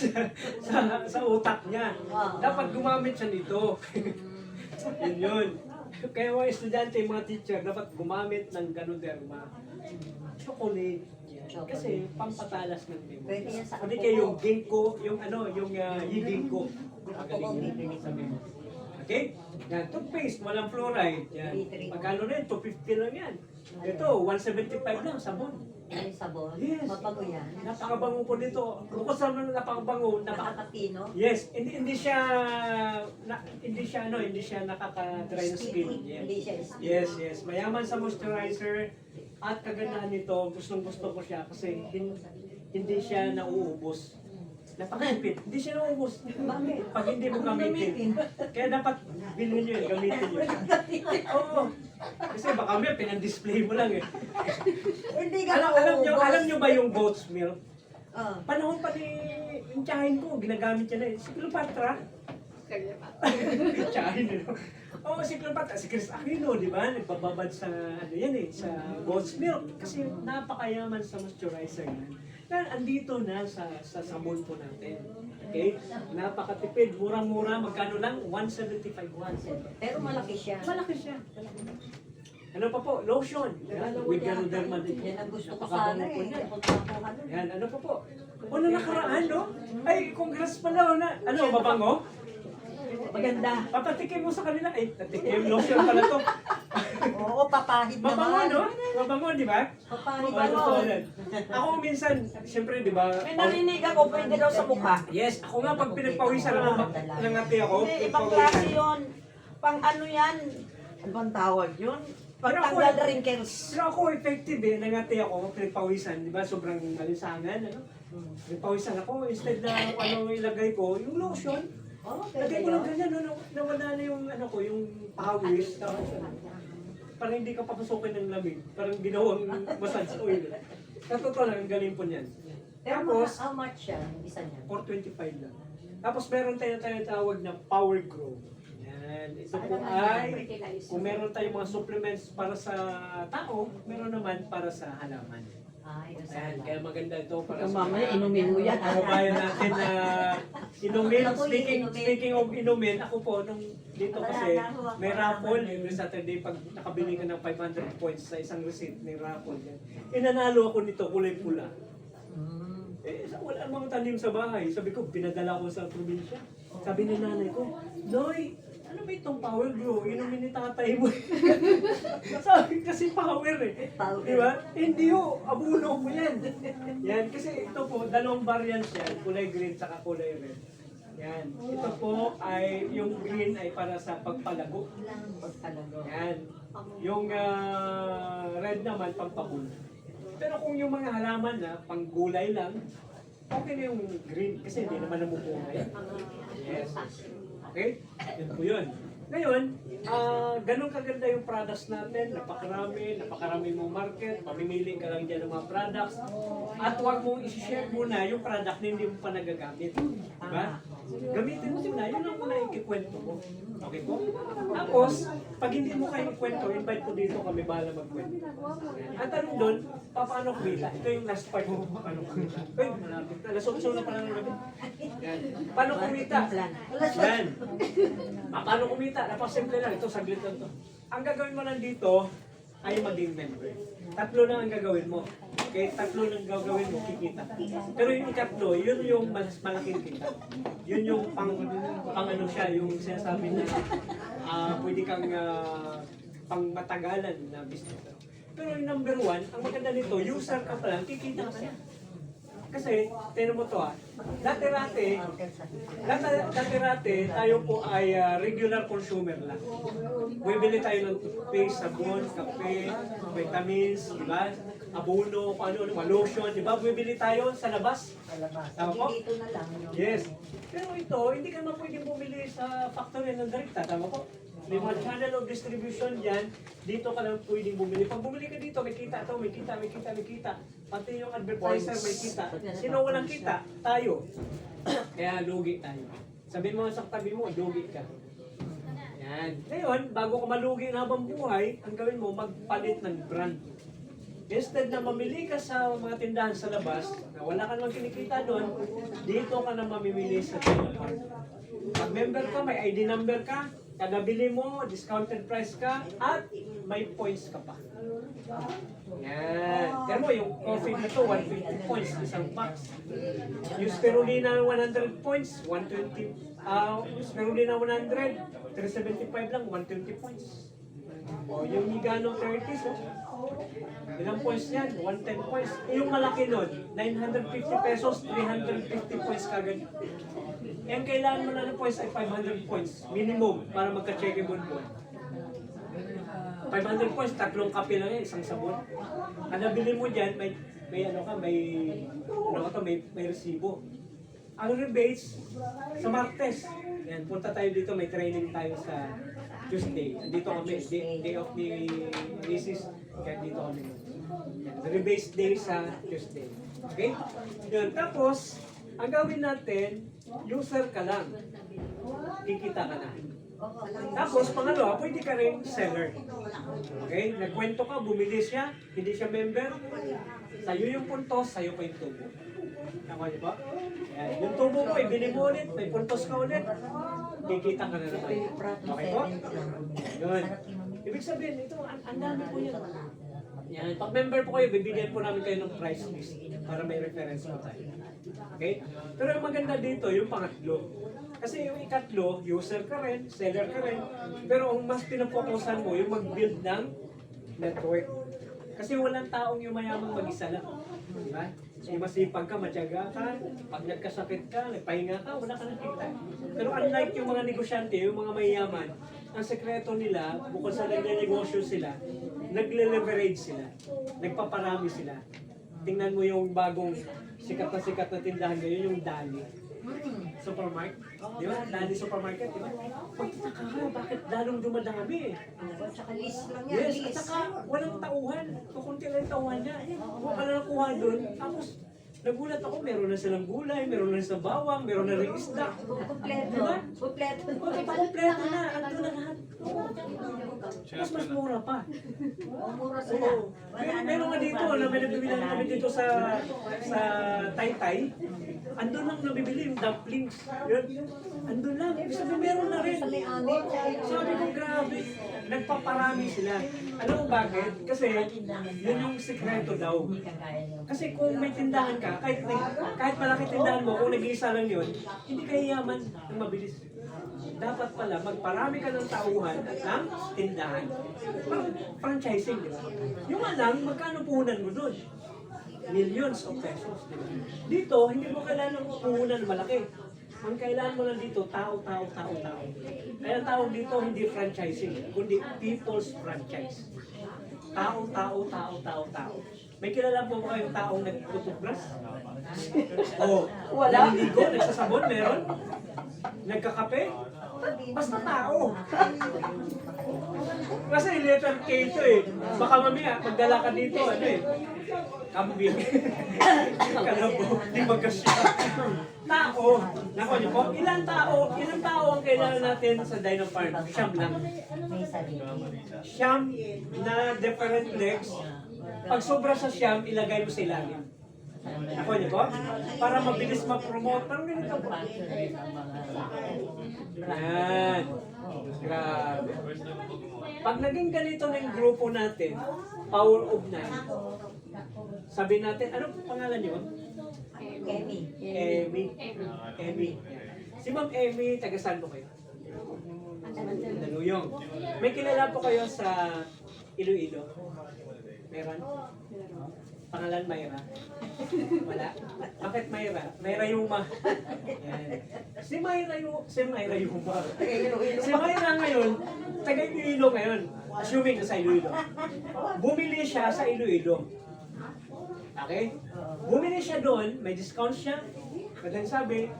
sa utak niya. Dapat gumamit siya nito. Yun. Kaya mga estudyante, mga teacher, dapat gumamit ng Ganoderma. Chocolate. Kasi pampatalas ng memory. Pwede yan sa Hindi kayo yung ginkgo, yung ginkgo. Magaling yun sa memory. Okay? Yan, toothpaste, walang fluoride. Yan. Pagkano na yun? 250 lang yan. Ito, 175 lang, sabon. May sabon. Yes. Mabago yan. Napakabango po dito. Bukod sa napakabango, Nakakatino. yes, hindi siya nakaka-dry na skin. Hindi siya sticky. Yes. Mayaman sa moisturizer at kagandahan nito, gustong-gusto ko siya kasi hindi siya nauubos. Napakahipit, hindi siya nauubos. Bakit? Pag hindi mo gamitin. Kaya dapat bilhin nyo yun, gamitin nyo. Oo. Kasi baka may pinang-display mo lang eh. Hindi ka Alam nyo ba yung goat's milk? Ah. Panahon pa ni yung tiyahin ko, ginagamit niya na eh. Si Cleopatra. Tiyahin eh. Oo, si Cleopatra. Si Chris Aquino, di ba? Nagbababad sa, sa goat's milk. Kasi napakayaman sa moisturizer yan. Dahil andito na sa sabon po natin. Okay? Napakatipid. Murang-mura. Magkano lang? 175. Pero malaki siya. Malaki siya. Ano pa po? Lotion. Yan, with Ganoderma din. Yan ang gusto ko sana eh. Punta-punta nun. Yan, ano pa po? Ano nakaraan, no? Ay, congrats pala, ano, mabango? Maganda. Papatikim mo sa kanila. Ay, patikim, lotion pala to. Oo, papahid Mabango, naman. no? Mabango, di ba? Papahid Ano to, naman. yan. Ako minsan, siyempre, di ba? May narinig ako, pwede daw sa mukha. Yes, ako nga pag pinagpawisan ako, nangati ako. Hindi, ibang klase yun. Pang ano yan? Ano bang tawag yun? Pagtanggal Pero wrinkles. Pero ako effective eh, nangati ako, pinagpawisan, di ba? Sobrang malinsangan, ano? Pawisan ako, instead na kung ano ilagay ko, yung lotion, Oh, lagay ko lang ganyan, no, nawala na yung ano ko, yung pawis, tapos parang hindi ka papasukin ng lamig, parang ginawang massage oil. Sa totoo lang, ang galing po niyan. Pero Tapos, how much yan? Isa niya? 425 lang. Tapos meron tayo tawag na Power Grow. Yan. Ito po ay, kung meron tayong mga supplements para sa tao, meron naman para sa halaman. Ay, Ayan, kaya maganda ito para Kaya sa mamaya, inumin mo yan. kababayan natin na inumin. Ako yung inumin. Speaking of inumin, ako po nung dito kasi may raffle every Saturday pag nakabili ka ng 500 points sa isang receipt, may raffle yan. Inanalo ako nito, kulay pula. Wala namang tanim sa bahay. Sabi ko, pinadala ko sa probinsya. Sabi ni nanay ko, Noy, ano ba itong Power Grow? Inumin ni tatay mo. Sabi kasi power eh. Power. Di ba? Hindi ho, abuno mo yan. Yan, kasi ito po, dalawang variants yan. Kulay green saka kulay red. Yan. Ito po ay, yung green ay para sa pagpalago. Yan. Yung red naman, pampabuno. Pero kung yung mga halaman na panggulay lang, okay na yung green kasi hindi naman namumungay. Yes. Okay? Yun po yun. Ngayon, ganun kaganda yung products natin, napakarami mong market, pamimili ka lang dyan ng mga products, at huwag mong isi-share muna yung product na hindi mo pa nagagamit. Diba? Gamitin mo muna, yun ang muna ikikwento mo. Okay po? Tapos, pag hindi mo kayo ikwento, invite ko dito kami, bahala magkwento. Ang tanong doon, paano kumita? Ito yung last part mo, paano kumita? Uy, malapit na, lasok-sok na pala ng gabi. Yan. Paano kumita? Yan. Paano kumita? Napasimple lang. Ito, saglit lang to. Ang gagawin mo lang dito ay maging member. Tatlo lang ang gagawin mo. Okay? Tatlo lang gagawin mo, kikita. Pero yung ikatlo, yun yung mas malaking kita. Yun yung pang ano siya, yung sinasabi na pwede kang pang matagalan na business. Pero yung number one, ang maganda nito, user ka pa lang, kikita ka na. Kasi, tinan mo to dati-rati, tayo po ay regular consumer lang. Bumibili tayo ng toothpaste, sabon, kape, vitamins, diba? Abono, ano, lotion, diba? Bumibili tayo sa labas. Tama po? Dito na lang. Yes. Pero ito, hindi ka naman pwedeng bumili sa factory ng direkta. Tama po? May mga channel of distribution dyan, dito ka lang pwedeng bumili. Pag bumili ka dito, may kita to, may kita. Pati yung advertiser may kita. Sino walang kita? Tayo. Kaya lugi tayo. Sabihin mo sa tabi mo, lugi ka. Yan. Ngayon, bago ka malugi na habang buhay, ang gawin mo, magpalit ng brand. Instead na mamili ka sa mga tindahan sa labas, na wala ka naman kinikita doon, dito ka na mamimili sa Technopark. Pag member ka, may ID number ka, kada bili mo, discounted price ka, at may points ka pa. Yan. Pero mo, yung coffee na to, 150 points, isang box. Yung spirulina 100 points, 120. Yung spirulina 100, 375 lang, 120 points. O, yung Migano 30, so, ilang points yan? 110 points. Yung malaki nun, 950 pesos, 350 points kagad. Yung kailangan mo na ng points ay 500 points, minimum, para magka-checkable mo. 500 points, tatlong kape lang yan, isang sabon. Ang nabili mo dyan, may resibo. Ang rebates, sa Martes, yan, punta tayo dito, may training tayo sa Tuesday. Dito kami, day of ni Mrs. Kaya dito kami. The rebates day sa Tuesday. Okay? Yun, tapos, ang gawin natin, user ka lang. Kikita ka na. Tapos, pangalawa, pwede ka rin seller. Okay? Nagkwento ka, bumili siya, hindi siya member. Sa'yo yung puntos, sa'yo pa yung tubo. Tama niyo ba? Yan. Yung tubo mo, ibili mo ulit, may puntos ka ulit. Kikita ka na naman. Okay po? Yun. Ibig sabihin, ito, ang dami po yun. Yan. Pag member po kayo, bibigyan po namin kayo ng price list para may reference po tayo. Okay? Pero ang maganda dito, yung pangatlo. Kasi yung ikatlo, user ka rin, seller ka rin. Pero ang mas pinapokusan mo, yung mag-build ng network. Kasi walang taong yung mayamang mag-isa lang. Diba? Yung masipag ka, matyaga ka, pag nagkasakit ka, nagpahinga ka, wala ka nang kita. Pero unlike yung mga negosyante, yung mga mayaman, ang sekreto nila, bukod sa nagle-negosyo sila, nagle-leverage sila, nagpaparami sila. tingnan mo yung bagong sikat na tindahan ngayon, yung Dali. Supermarket. Di ba? Dali Supermarket, di ba? Pagtataka ka, bakit lalong dumadami? At saka list lang yan, Yes, at list. saka walang tauhan. Kukunti lang yung tauhan niya. Kung ka na nakuha doon, tapos nagulat ako, meron na silang gulay, meron na silang bawang, meron na rin isda. Kompleto. Diba? Kompleto. Kompleto na, ando na lahat. Tapos mas mura pa. Mura sila. Oo. Meron nga dito, na may nabibili kami dito sa Taytay. Andun lang nabibili yung dumplings. Yun. Andun lang. Ibig sabihin, meron na rin. Sabi ko, grabe. Nagpaparami sila. Alam mo bakit? Kasi yun yung sikreto daw. Kasi kung may tindahan ka, kahit malaki tindahan mo, kung nag-iisa lang yun, hindi ka yaman ng mabilis. Dapat pala, magparami ka ng tauhan at ng tindahan. Parang franchising, di ba? Yung alam, magkano puhunan mo doon? Millions of pesos, di ba? Dito, hindi mo kailangan ng puhunan malaki. Ang kailangan mo lang dito, tao. Kaya ang tawag dito, hindi franchising, kundi people's franchise. Tao. May kilala po ba kayong taong nagtutubras? Oo. Wala. Naliligo, nagsasabon, meron? Nagkakape? Basta tao. Kasi letter K ito eh. Baka mamaya, magdala ka dito, ano eh. Kambing. Kalabo, di magkasya. Tao. Nako niyo po, ilang tao ang kailangan natin sa Dino Farm? Siyam lang. Siyam na different legs. Pag sobra sa siyam, ilagay mo sa ilalim. Nako niyo po, para mabilis ma-promote. Parang ganito po. Yan. Grabe. Pag naging ganito na yung grupo natin, power of 9, sabi natin, ano pangalan niyo? Kemi. Emmy. Si Ma'am Emmy, taga saan po kayo? Mandaluyong. May kilala po kayo sa Iloilo? Meron? Pangalan Mayra? Wala? Bakit Mayra? Mayra Yuma. Yan. Si Mayra Yuma. Si Mayra ngayon, taga Iloilo ngayon. Assuming na sa Iloilo. Bumili siya sa Iloilo. Okay? Bumili siya doon, may discount siya. Kadang sabi,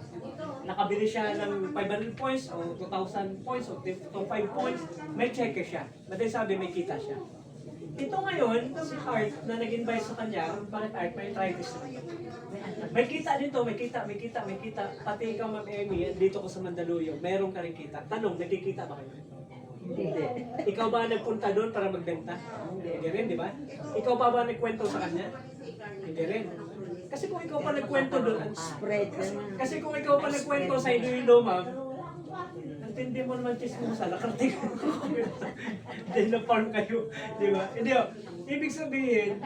nakabili siya ng 500 points o 2,000 points o 5 points, may cheque siya. Kadang sabi, may kita siya. Ito ngayon, si Art na nag-invite sa kanya, bakit Art? May arthritis na. May kita dito, may kita. Pati ikaw, Ma'am Emmy, dito ko sa Mandaluyong, meron ka rin kita. Tanong, nagkikita ba kayo? Hindi. Ikaw ba nagpunta doon para magbenta? Hindi rin, di ba? Ikaw ba nagkwento sa kanya? Hindi rin. Kasi kung ikaw pa nagkwento doon, Spread naman. kasi kung ikaw pa nagkwento sa Iloilo, ma'am, ang tindi mo naman chismosa, nakarating ko. Dahil na farm kayo, di ba? Hindi o. Ibig sabihin,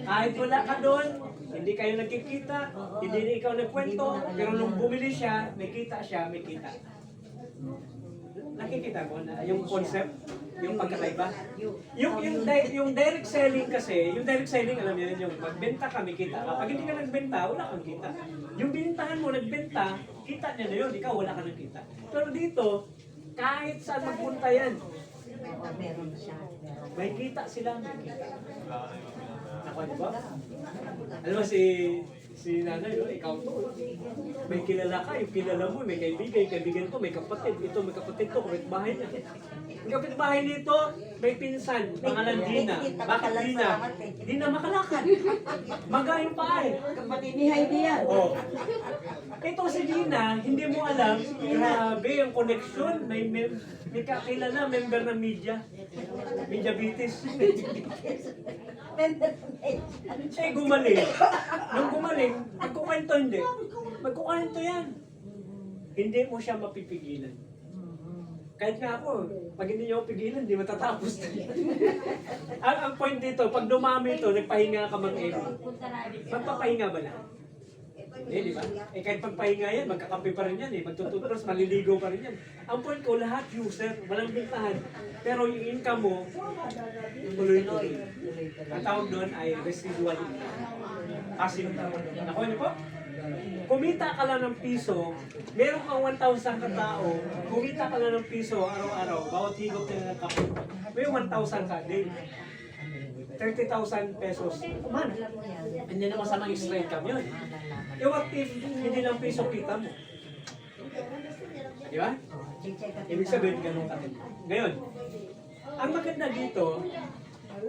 kahit wala ka doon, hindi kayo nagkikita, hindi na ikaw nagkwento, pero nung bumili siya, may kita siya, may kita. Nakikita mo na yung concept, yung pagkakaiba. Yung direct selling kasi, yung direct selling alam niyo yun, yung magbenta ka, may kita. Kapag hindi ka nagbenta, wala kang kita. Yung binintahan mo, nagbenta, kita niya na yun, ikaw wala ka ng kita. Pero dito, kahit saan magpunta yan, Meron siya. may kita sila, may kita. Ako, di ba? Alam mo si nanay, no? Ikaw to. May kilala ka, yung kilala mo, may kaibigan ko, may kapatid. Ito, may kapatid ko, kapitbahay niya. Yung kapitbahay nito, may pinsan, pangalan Dina. Bakit Dina? Dina makalakad. Maga yung paa eh. Kapatid ni Heidi yan. Oh. Ito si Dina, hindi mo alam, grabe yung connection. May kakilala, member ng media. Media Bitis. Eh, gumaling. Nung gumaling, magkukwento hindi. Magkukwento yan. Hindi mo siya mapipigilan. Kahit nga ako, pag hindi niyo ako pigilan, hindi matatapos na yan. ang point dito, pag dumami ito, nagpahinga ka mag-edit. Magpapahinga ba lang? Eh, di ba? Eh, kahit pagpahinga yan, magkakampi pa rin yan eh. Magtututros, maliligo pa rin yan. Ang point ko, lahat user, walang bintahan. Pero yung income mo, tuloy-tuloy. Ang tawag doon ay residual income. Passive income. Nakuha niyo po? Kumita ka lang ng piso, meron kang 1,000 katao, kumita ka lang ng piso araw-araw, bawat higop na ng kape, may 1,000 ka day. 30,000 pesos a month. Hindi naman sa mga extra income yun. Eh what if hindi lang piso kita mo? Di ba? Ibig sabihin, ganun ka din. Ngayon, ang maganda dito,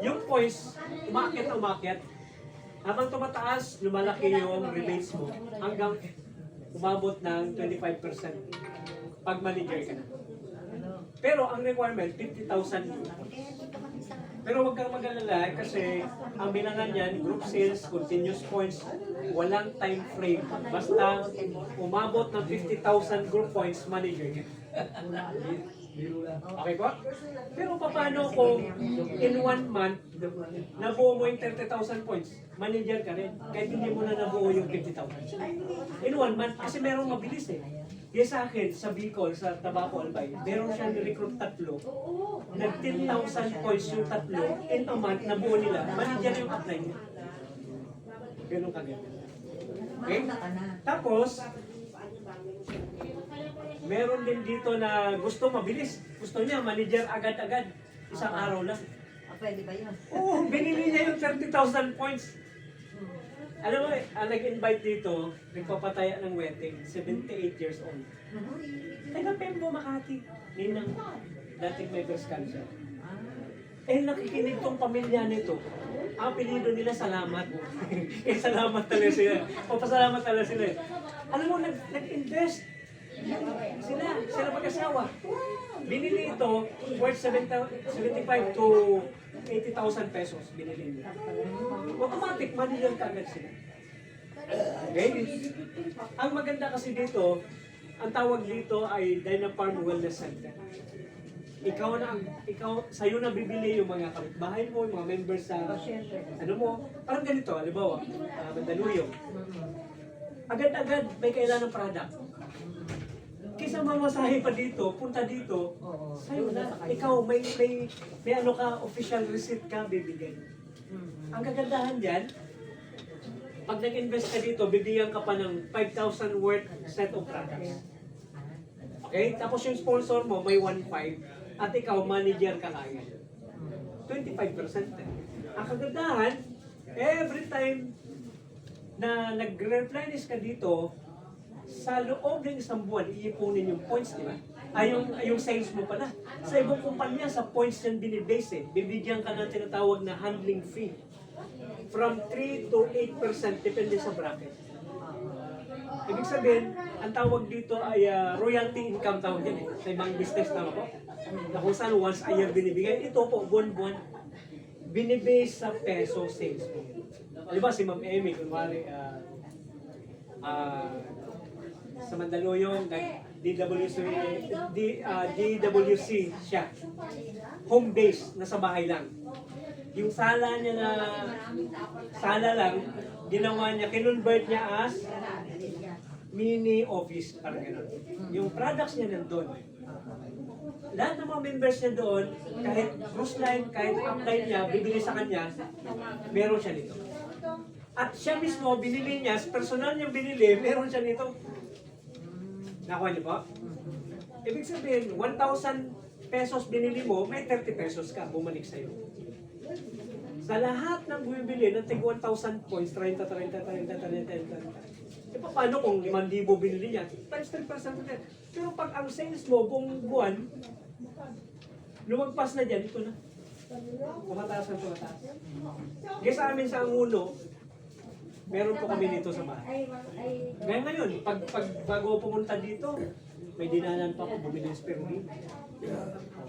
yung points, umakyat na umakyat. Habang tumataas, lumalaki yung rebates mo hanggang umabot ng 25% pag manager ka na. Pero ang requirement, 50,000. Pero huwag kang mag-alala kasi ang bilangan yan, group sales, continuous points, walang time frame. Basta umabot ng 50,000 group points, manager ka. Okay po? Pero paano kung in 1 month, nabuo mo yung 30,000 points, manager ka rin, kahit hindi mo na nabuo yung 50,000. In 1 month, kasi merong mabilis eh. Yes, sa akin, sa Bicol, sa Tabaco Albay, meron siyang recruit 3. Nag 10,000 points yung 3. In a month, nabuo nila. Manager yung apply niya. Ganun kaganda. Okay? Tapos, meron din dito na gusto mabilis. Gusto niya, manager agad-agad. Isang araw lang. Pwede ba yun? Oo, binili niya yung 30,000 points. Alam mo, nag-invite dito, nagpapataya ng wedding, 78 years old. Taga Pembo, Makati. Ninang dating may breast cancer. Eh, nakikinig tong pamilya nito. Ang apelido nila, Salamat. Eh, salamat talaga sila. Papasalamat talaga sila. Alam mo, nag-invest. Sila mag-asawa. Binili ito, worth 75 to 80,000 pesos. Binili nila. Automatic, manager ka agad sila. Okay? Ang maganda kasi dito, ang tawag dito ay Dynafarm Wellness Center. Sa'yo na bibili yung mga kapitbahay mo, yung mga members sa, ano mo, parang ganito, halimbawa, Mandaluyong. Agad-agad may kailangan ng product. Kaysa mamasahe pa dito, punta dito, sa'yo na. Ikaw, may ano ka, official receipt ka, bibigay. Ang kagandahan dyan, pag nag-invest ka dito, bibigyan ka pa ng 5,000 worth set of products. Okay? Tapos yung sponsor mo, may 1.5, at ikaw, manager ka kaya. 25%. Ang kagandahan, every time na nag-replenish ka dito, sa loob ng isang buwan, iipunin yung points, di ba? Yung sales mo pala. Sa ibang kumpanya, sa points yan binibase eh. Bibigyan ka ng tinatawag na handling fee. From 3 to 8% depende sa bracket. Ibig sabihin, ang tawag dito ay royalty income tawag yan eh. Sa ibang business tama po. Na kung saan once a year binibigay. Ito po, buwan-buwan, binibase sa peso sales mo. Diba si Ma'am Amy, kunwari, sa Mandaluyong, DWC siya. Home base, nasa bahay lang. Yung sala niya na sala lang, ginawa niya, kinonvert niya as mini office, parang gano'n. Yung products niya nandun. Lahat ng mga members niya doon, kahit cruise line, kahit upline niya, bibili sa kanya, meron siya nito. At siya mismo, binili niya, personal niyang binili, meron siya nito. Nakuha niyo po? Ibig sabihin, 1,000 pesos binili mo, may 30 pesos ka, bumalik sa'yo. Sa lahat ng bumibili ng tig 1,000 points, 30. E paano kung 5,000 binili niya? Times 10% ulit. Pero pag ang sales mo, buong buwan, lumagpas na dyan, ito na. Tumataas na tumataas. Kaya sa amin sa Angulo, meron po kami dito sa bahay. Ngayon, pag bago pumunta dito, may dinanan pa ako, bumili ng spirulina.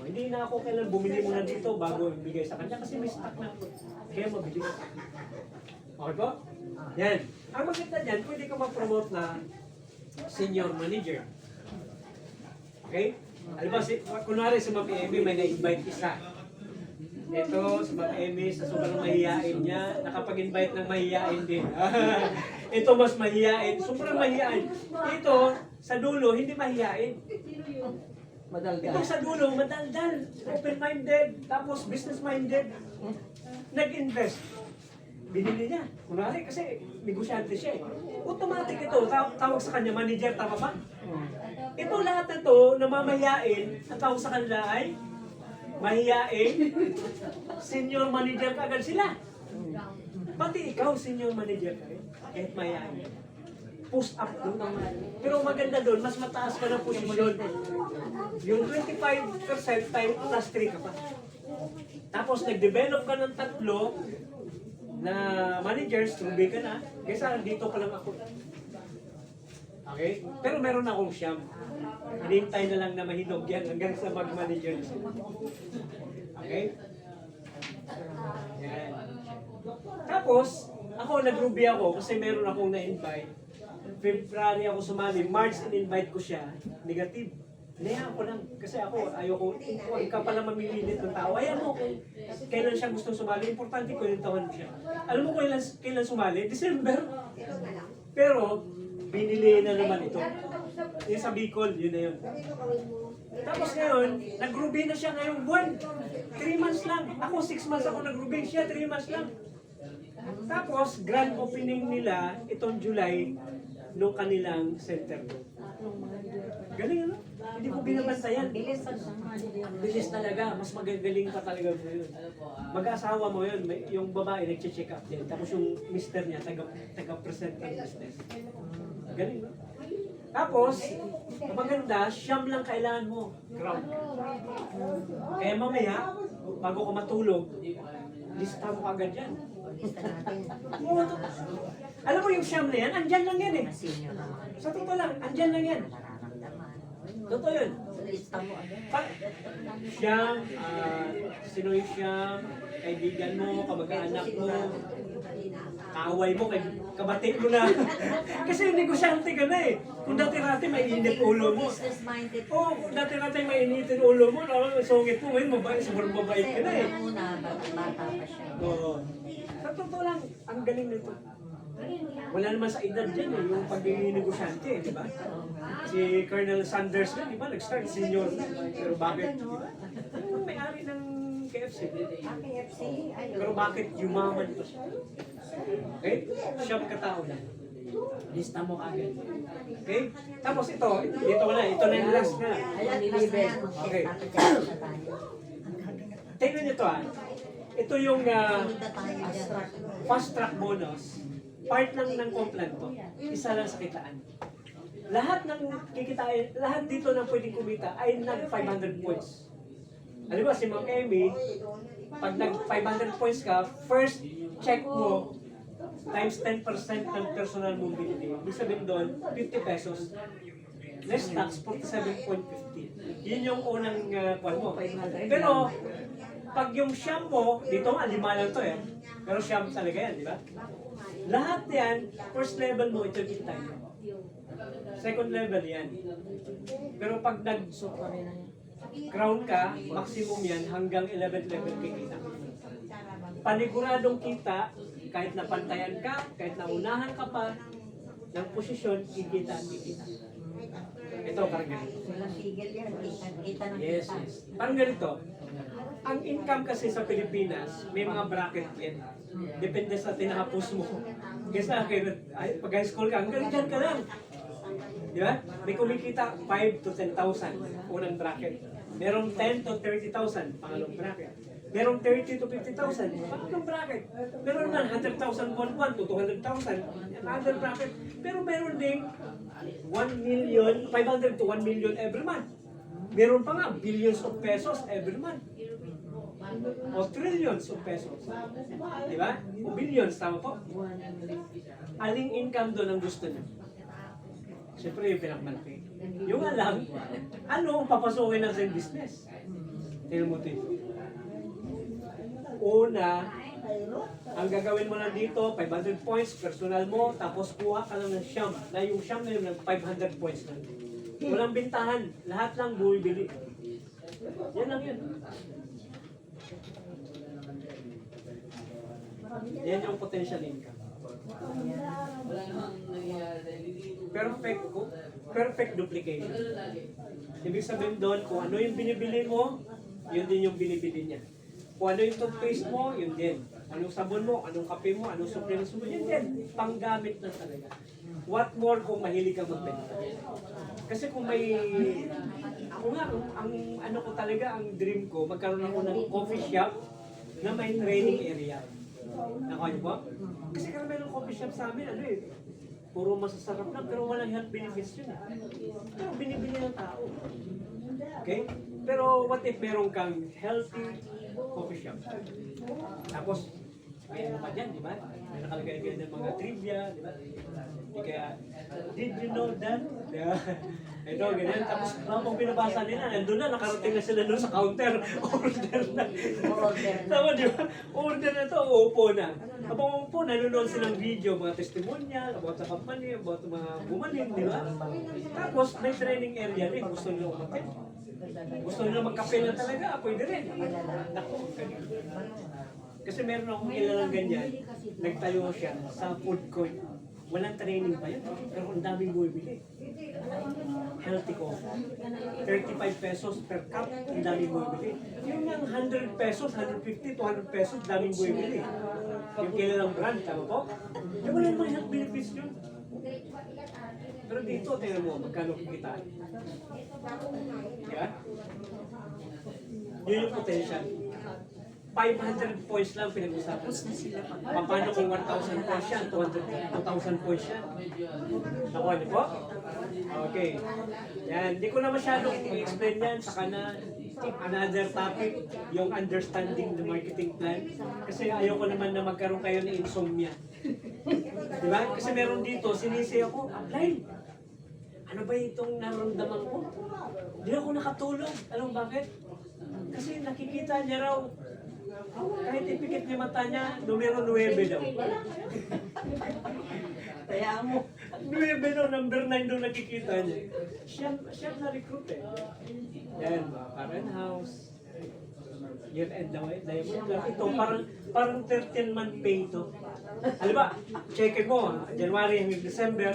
Hindi na ako kailan bumili muna dito bago ibigay sa kanya kasi may stock na ako. Kaya mabilis. Okay po? Yan. Ang maganda dyan, pwede ka mag-promote na senior manager. Okay? Alam ba, kunwari sa Ma'am Amy, may na-invite isa. Ito, si Ma'am Amy, sa sobrang mahihain niya, nakapag-invite ng mahihain din. Ito mas mahihain, sobrang mahihain. Ito, sa dulo, hindi mahihain. Ito sa dulo, madaldal, open-minded, tapos business-minded. Nag-invest. Binili niya. Kunwari, kasi negosyante siya eh. Automatic ito, tawag sa kanya, manager, tama ba? Ito lahat na ito, na mamahihain, ang tawag sa kanila ay mahiyain, senior manager ka agad sila. Pati ikaw, senior manager ka rin. Kahit mahiyain. Push up doon. Pero maganda doon, mas mataas ka ng posisyon. Yung 25% time plus 3 ka pa. Tapos nag-develop ka ng 3 na managers, tumbi ka na. Kaysa dito pa lang ako. Okay? Pero meron akong siyam. Hinintay na lang na mahinog yan hanggang sa mag-manager na sila. Okay? Yan. Tapos, ako nag-ruby ako kasi meron akong na-invite. February ako sumali, March in-invite ko siya, negative. Hinayaan ko lang kasi ako, ayoko, ikaw pala mamimilit ng tao. Ayan mo kung kailan siya gustong sumali, importante ko yung taon siya. Alam mo kailan sumali? December. Pero, binili na naman ito. Yung sa Bicol, yun na yun. Tapos ngayon, nag-ruby na siya ngayong buwan. 3 months lang. Ako 6 months ako nag-ruby, siya 3 months lang. Tapos, grand opening nila itong July nung kanilang center doon. Galing ano? Hindi ko binabantayan. Bilis talaga. Mas magagaling pa talaga mo yun. Mag-asawa mo yun. Yung babae nag-check up din. Tapos yung mister niya taga-present ng business. Galing no? Tapos, ang maganda, siyam lang kailangan mo. Ground. Kaya mamaya, bago ka matulog, lista mo agad yan. Oo, alam mo yung siyam na yan, andyan lang yan eh. Sa totoo lang, andyan lang yan. Totoo yun. Siyam, sino yung siyam, kaibigan mo, kamag-anak mo, kaaway mo, kabatik mo na. Kasi negosyante ka na eh. Kung dati-rati mainit ulo mo. Oo, kung dati-rati mainitin ulo mo, sungit mo, ngayon mabait, sobrang mabait ka na eh. Oo. Sa totoo lang, ang galing nito. Wala naman sa edad dyan eh, yung pagiging negosyante, di ba? Si Colonel Sanders na, di ba? Nag-start senior na. Pero bakit, di ba? Yung may-ari ng KFC. Pero bakit yumaman pa siya? Okay? Siyam katao lang. Lista mo agad. Okay? Tapos ito na yung last na. Okay. Tingnan nyo ito ah. Ito yung fast track bonus. Part lang ng complan to. Isa lang sa kitaan. Lahat ng kikitain, lahat dito na pwedeng kumita ay nag 500 points. Alam ba si Ma'am Emmy, pag nag 500 points ka, first check mo times 10% ng personal mong binili. Ibig sabihin doon, 50 pesos. Less tax, 47.50. Yun yung unang kwan mo. Pero, pag yung siyam mo, dito nga, 5 lang to eh. Pero siyam talaga yan, di ba? Lahat yan, first level mo, ito yung time. Second level yan. Pero pag nag-crown ka, maximum yan hanggang 11th level kikita. Paniguradong kita, kahit napantayan ka, kahit naunahan ka pa ng posisyon, kikita at kikita. Ito, parang ganito. Yes. Parang ganito. Ang income kasi sa Pilipinas, may mga bracket yan. Depende sa tinahapos mo. Kasi pag high school ka, hanggang dyan ka lang. Di ba? May kumikita 5 to 10,000, unang bracket. Merong 10 to 30,000, pangalong bracket. Merong 30 to 50,000, pangalong bracket. Meron naman 100,000 buwan-buwan to 200,000, another bracket. Pero meron ding 1 million, 500 to 1 million every month. Meron pa nga billions of pesos every month. O trillions of pesos. Di ba? O billions, tama po? Aling income doon ang gusto niyo? Siyempre yung pinakamalaki. Yung alam, ano ang papasukin natin business? Tingnan mo ito. Una, ang gagawin mo lang dito, 500 points, personal mo, tapos kuha ka lang ng siyam. Na yung siyam na yun, ng 500 points lang. Walang bintahan, lahat lang bumibili. Yan lang yun. Yan yung potential income. Perfect duplication. Ibig sabihin doon, kung ano yung binibili mo, yun din yung binibili niya. Kung ano yung toothpaste mo, yun din. Anong sabon mo, anong kape mo, anong supplements mo, yun din. Panggamit na talaga. what more kung mahilig ka magbenta? Kasi kung may, ako nga, ang ano ko talaga, ang dream ko, magkaroon ako ng coffee shop na may training area. Nakuha niyo po? Kasi karamihan ng coffee shop sa amin, ano eh, puro masasarap lang, pero walang health benefits yun. Pero binibili ng tao. Okay? Pero what if meron kang healthy coffee shop? Tapos, may ano pa dyan, di ba? May nakalagay kayo ng mga trivia, di ba? Di kaya, did you know that? Diba? Ito, ganyan. Tapos, habang binabasa nila, nandun na, nakarating na sila doon sa counter. Order na. Tama, di ba? Order na to, uupo na. Habang uupo, nanonood silang video, mga testimonial, about sa company, about mga bumanin, di ba? Tapos, may training area rin. Gusto nyo umatin. Gusto nyo magkape na talaga, pwede rin. Naku, ganyan. Kasi meron akong kilalang ganyan, nagtayo siya sa food court. Walang training pa yun, pero ang daming bumibili. Healthy coffee. 35 pesos per cup, ang daming bumibili. Yung 100 pesos, 150, 200 pesos, daming bumibili. Yung kilalang brand, tama po? Eh, wala namang health benefits yun. Pero dito, tingnan mo, magkano kikita. Yeah? Yun yung potential. 500 points lang pinag-usapan. Paano kung 1,000 points yan? 2,000 points yan? Nakuha niyo po? Okay. Yan. Hindi ko na masyadong i-explain yan. Saka na another topic, yung understanding the marketing plan. Kasi ayaw ko naman na magkaroon kayo ng insomnia. Diba? Kasi meron dito, sinisi ako, apply. Ano ba itong nararamdaman ko? Hindi ako nakatulog. Alam bakit? Kasi nakikita niya raw, kahit ipikit niya mata niya, numero 9 daw. Kaya mo. 9 daw, number 9 daw nakikita niya. Siya na-recruit eh. Yan, parent house. Year-end daw eh. Ito, parang 13-month pay ito. Alam ba, check mo, January hanggang December,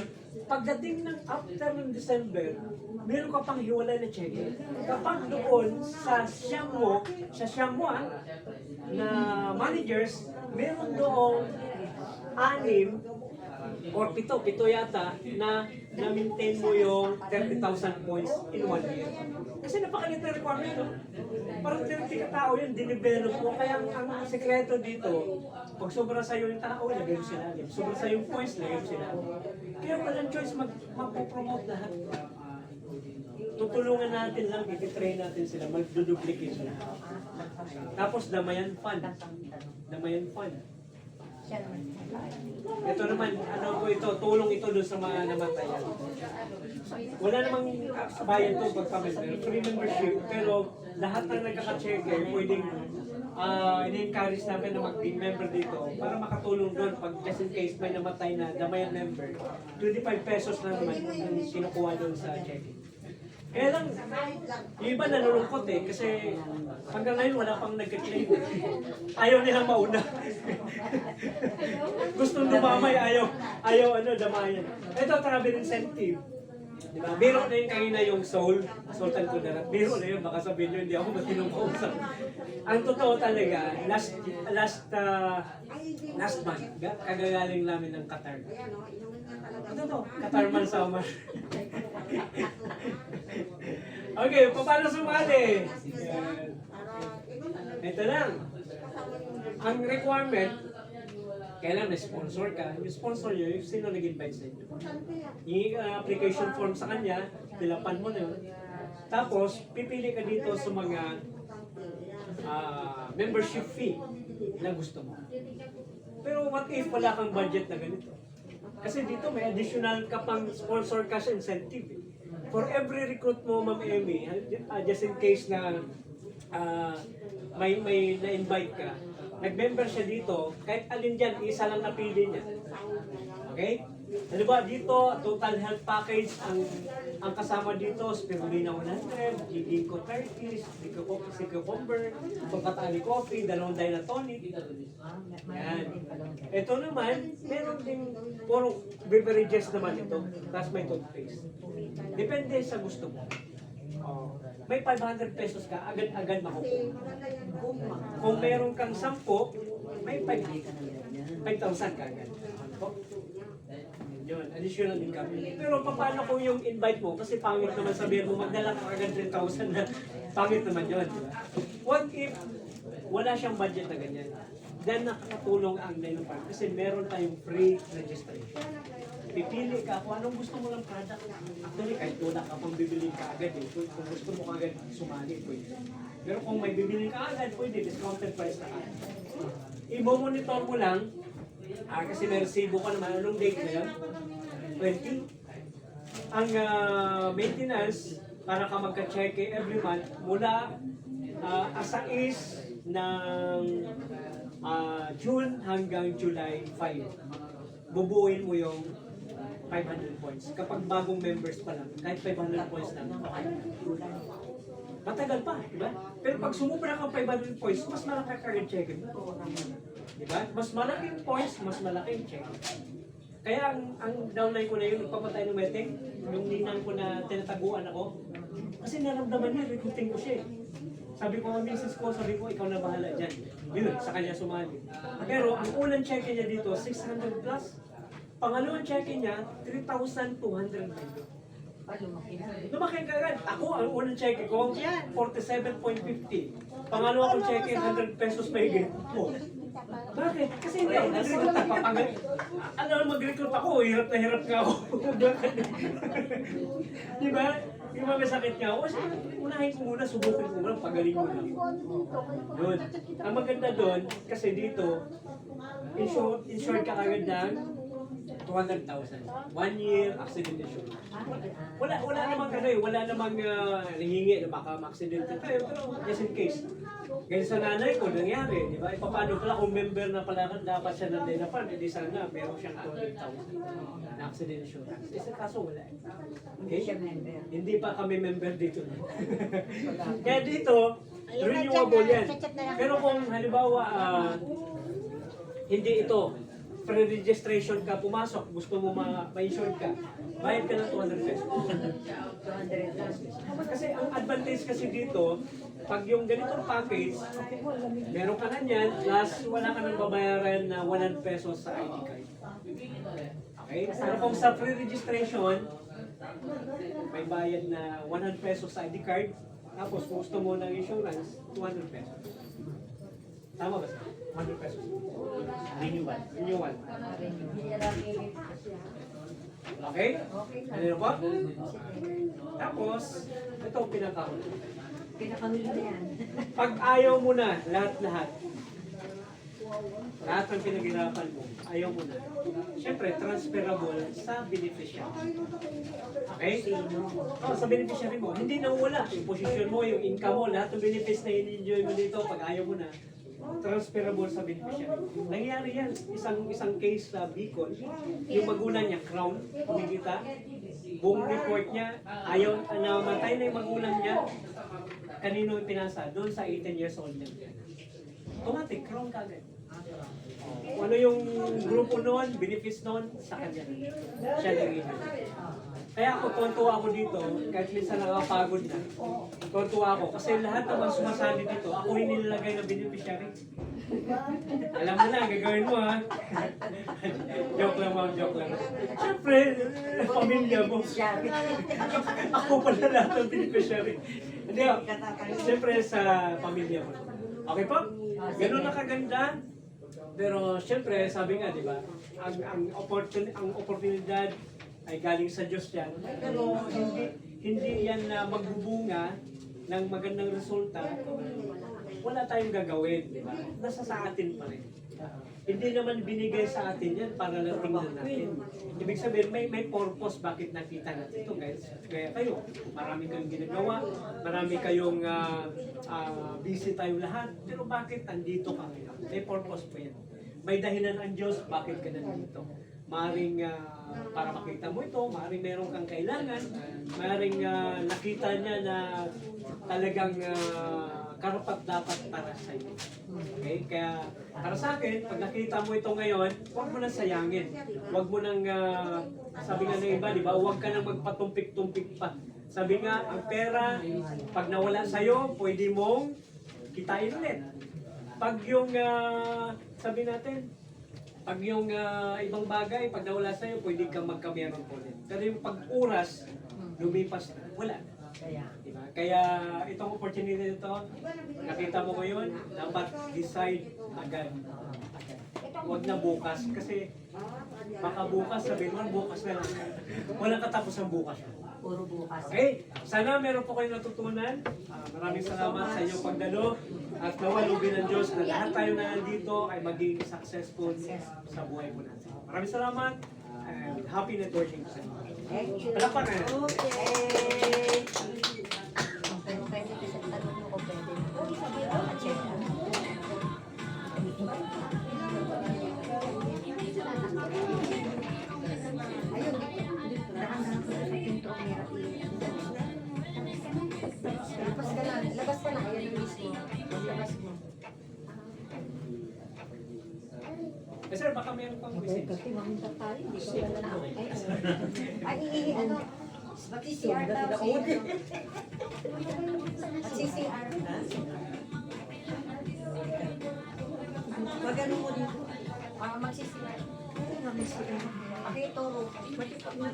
pagdating ng after ng December, meron ka pang hiwalay na check. Kapag doon sa siyam mo na managers, meron doon 6 or 7 yata na na-maintain mo yung 30,000 points in 1 year. Kasi napakalit na requirement, no? Parang 30 katao yun, dinevelop mo. Kaya ang sekreto dito, pag sobra sa'yo yung tao, lagay mo sila. Sobra sa'yo yung points, lagay mo sila. Kaya walang choice magpo-promote lahat. Tutulungan natin lang, i-train natin sila, mag-duplicate sila. Tapos damayan fund. Damayan fund. Ito naman, ano ko ito, tulong ito doon sa mga namatayan. Wala namang bayad ito pagpamember, free membership, pero lahat ng nagkaka-checker, pwedeng in-encourage namin na mag-team member dito para makatulong doon pag just in case may namatay na damayan member. 25 pesos na naman yung kinukuha doon sa checking. Kaya lang, yung iba nalulungkot eh, kasi hanggang ngayon wala pang nagka-claim. Ayaw nilang mauna. Gustong dumamay, ayaw damayan. Ito, travel incentive. Diba? Biro na yun kanina yung Sultan Kudarat. Biro na yun, baka sabihin nyo, hindi ako matinong kausap. Ang totoo talaga, last month, kagagaling namin ng Qatar. Ano to? Qatar man summer. Okay, paano sumali? Ito lang. Ang requirement, kailan may sponsor ka. Yung sponsor nyo, yung sino nag-invite sa inyo. Yung application form sa kanya, tilapan mo na yun. Tapos, pipili ka dito sa mga membership fee na gusto mo. Pero what if wala kang budget na ganito? Kasi dito may additional ka pang sponsor cash incentive. For every recruit mo, Ma'am Emmy, just in case na may na-invite ka, nag-member siya dito, kahit alin dyan, isa lang napili niya. Okay? Halimbawa dito, total health package, ang kasama dito, spirulina 100, ginkgo 30, cucumber, tokatali coffee, 2 Dynatonic. Yan. Ito naman, meron ding puro beverages naman ito, tapos may toothpaste. Depende sa gusto mo. May 500 pesos ka, agad-agad makukuha. Kung meron kang 10, may 5,000 ka agad. yun, additional income. Pero paano kung yung invite mo, kasi pangit naman sabihin mo, magdala ka agad 10,000 na, pangit naman yun, di ba? What if wala siyang budget na ganyan? Then nakakatulong ang Dino Park kasi meron tayong free registration. Pipili ka kung anong gusto mo lang product. Actually, kahit wala ka pang bibili ka agad eh. Kung gusto mo agad sumali, pwede. Pero kung may bibili ka agad, pwede. Discounted price na agad. I-monitor mo lang, kasi may resibo ka naman. Anong date na yun? 20. Ang maintenance, para ka magka-check every month, mula asa is ng June hanggang July 5. Bubuuin mo yung 500 points. Kapag bagong members pa lang, kahit 500 points lang, okay. Matagal pa, di ba? Pero pag sumubra kang 500 points, mas malaki ka rin check-in. Di ba? Mas malaking points, mas malaking check-in. Kaya ang downline ko na yun, nagpapatay ng meeting, yung ninang ko na tinataguan ako, kasi naramdaman niya, recruiting ko siya. Sabi ko, misis ko, sabi ko, ikaw na bahala dyan. Yun, sa kanya sumali. Pero ang unang check-in niya dito, 600 plus. Pangalawang check-in niya, 3,200 pesos. Lumaki ka agad. Ako, ang unang check-in ko, 47.50. Pangalawa kong check-in, 100 pesos mahigit. Oh. Bakit? Kasi hindi ako nag-recruit ako. Ano, mag-recruit ako, hirap na hirap nga ako. Di ba? Di ba may sakit nga ako? Kasi unahin ko muna, subukin ko muna, pagaling mo lang. Yun. Ang maganda doon, kasi dito, insured ka agad ng 200,000. 1 year accident insurance. Wala namang ano eh, wala namang nangingi na baka ma-accident tayo, pero just in case. Ganyan sa nanay ko, nangyari, di ba? Paano pala kung member na pala dapat siya ng Dinapan, hindi sana meron siyang 200,000 na accident insurance. Isa kaso wala eh. Okay? Hindi pa kami member dito. Kaya dito, renewable yan. Pero kung halimbawa, hindi ito, pre-registration ka, pumasok, gusto mo ma-insure ka, bayad ka ng 200 pesos. Kasi ang advantage kasi dito, pag yung ganitong package, meron ka na yan, plus wala ka nang babayaran na 100 pesos sa ID card. Okay? Pero kung sa pre-registration, may bayad na 100 pesos sa ID card, tapos kung gusto mo ng insurance, 200 pesos. Tama ba? 100 pesos. Renewal. Renewal. Okay? Ano po? Tapos, ito pinakahuli. Pinakahuli na yan. Pag ayaw mo na, lahat-lahat. Lahat ng pinaghirapan mo, ayaw mo na. Siyempre, transferable sa beneficiary. Okay? Oh, sa beneficiary mo. Hindi nawala. Yung posisyon mo, yung income mo, lahat ng benefits na in-enjoy mo dito, pag ayaw mo na, transferable sa beneficiary. Nangyari yan. Isang case sa Bicol, yung magulang niya, Crown, kumikita, buong report niya, ayaw, namatay na yung magulang niya, kanino yung pinasa? Doon sa 18 years old niya. Automatic, Crown kagad. Ano yung grupo noon, benefits noon, sa kanya. Siya lang yun. Kaya ako, tuwan-tuwa ako dito, kahit minsan nakapagod na. Tuwan-tuwa ako, kasi lahat naman sumasali dito, ako yung nilalagay na beneficiary. Alam mo na, gagawin mo ha. Joke lang ma'am, joke lang. Siyempre, pamilya mo. Ako pala lahat ng beneficiary. Hindi, siyempre sa pamilya mo. Okay po? Ganun na kaganda. Pero siyempre, sabi nga, di ba, ang oportunidad ay galing sa Diyos yan. Pero hindi yan na magbubunga ng magandang resulta. Wala tayong gagawin, di ba? Nasa sa atin pa rin. Hindi naman binigay sa atin yan para lang tingnan natin. Ibig sabihin, may purpose bakit nakita natin ito, guys. Kaya kayo, marami kayong ginagawa, marami kayong busy tayo lahat, pero bakit andito ka ngayon? May purpose po yan. May dahilan ang Diyos, bakit ka nandito? Maaring para makita mo ito, maaring meron kang kailangan, maaring nakita niya na talagang karapat dapat para sa iyo. Okay? Kaya para sa akin, pag nakita mo ito ngayon, huwag mo nang sayangin. Huwag mo nang, sabi nga ng iba, di ba, huwag ka nang magpatumpik-tumpik pa. Sabi nga, ang pera, pag nawala sa'yo, pwede mong kitain ulit. Pag yung, sabi natin, Pag yung ibang bagay, pag nawala sa'yo, pwede kang magkameron po din. Pero yung pag oras, lumipas na, wala na. Kaya, Diba? Kaya itong opportunity nito, nakita mo ngayon, dapat decide agad. Huwag na bukas. Kasi baka bukas, sabihin mo, bukas na lang. Walang katapos ang bukas. puro bukas. Okay, sana meron po kayong natutunan. Maraming salamat sa inyong pagdalo. At nawalugin ng Diyos na lahat tayo na nandito ay maging successful sa buhay po natin. Maraming salamat and happy networking sa inyo. Thank you. Palakpakan. Okay. Pero pwede ko sa tanong mo ko pwede. Uy, sabi ko, check mo. Ayun, dahan-dahan ko sa pinto ang hirap labas ka lang, labas ka lang, ayan ang mismo. Labas mo. Eh sir, baka meron pang message. Kasi mamunta tayo, hindi ko wala na. Ay, ano, mag-CCR daw siya. Mag-CCR. Magano mo dito? Mag-CCR. Ay, mag-CCR. Okay, toro. Pwede pa mo.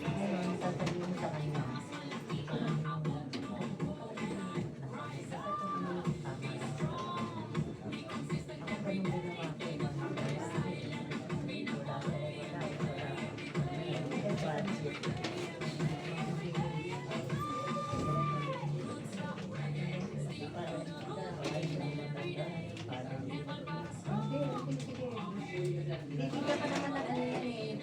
Ngayon, sasabihin sa kanya. Bibigyan ka naman ng ano yan eh.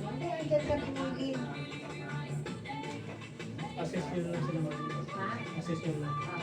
Hindi, andyan ka tumulin. Assess nyo lang sila. Ha? Assess nyo lang.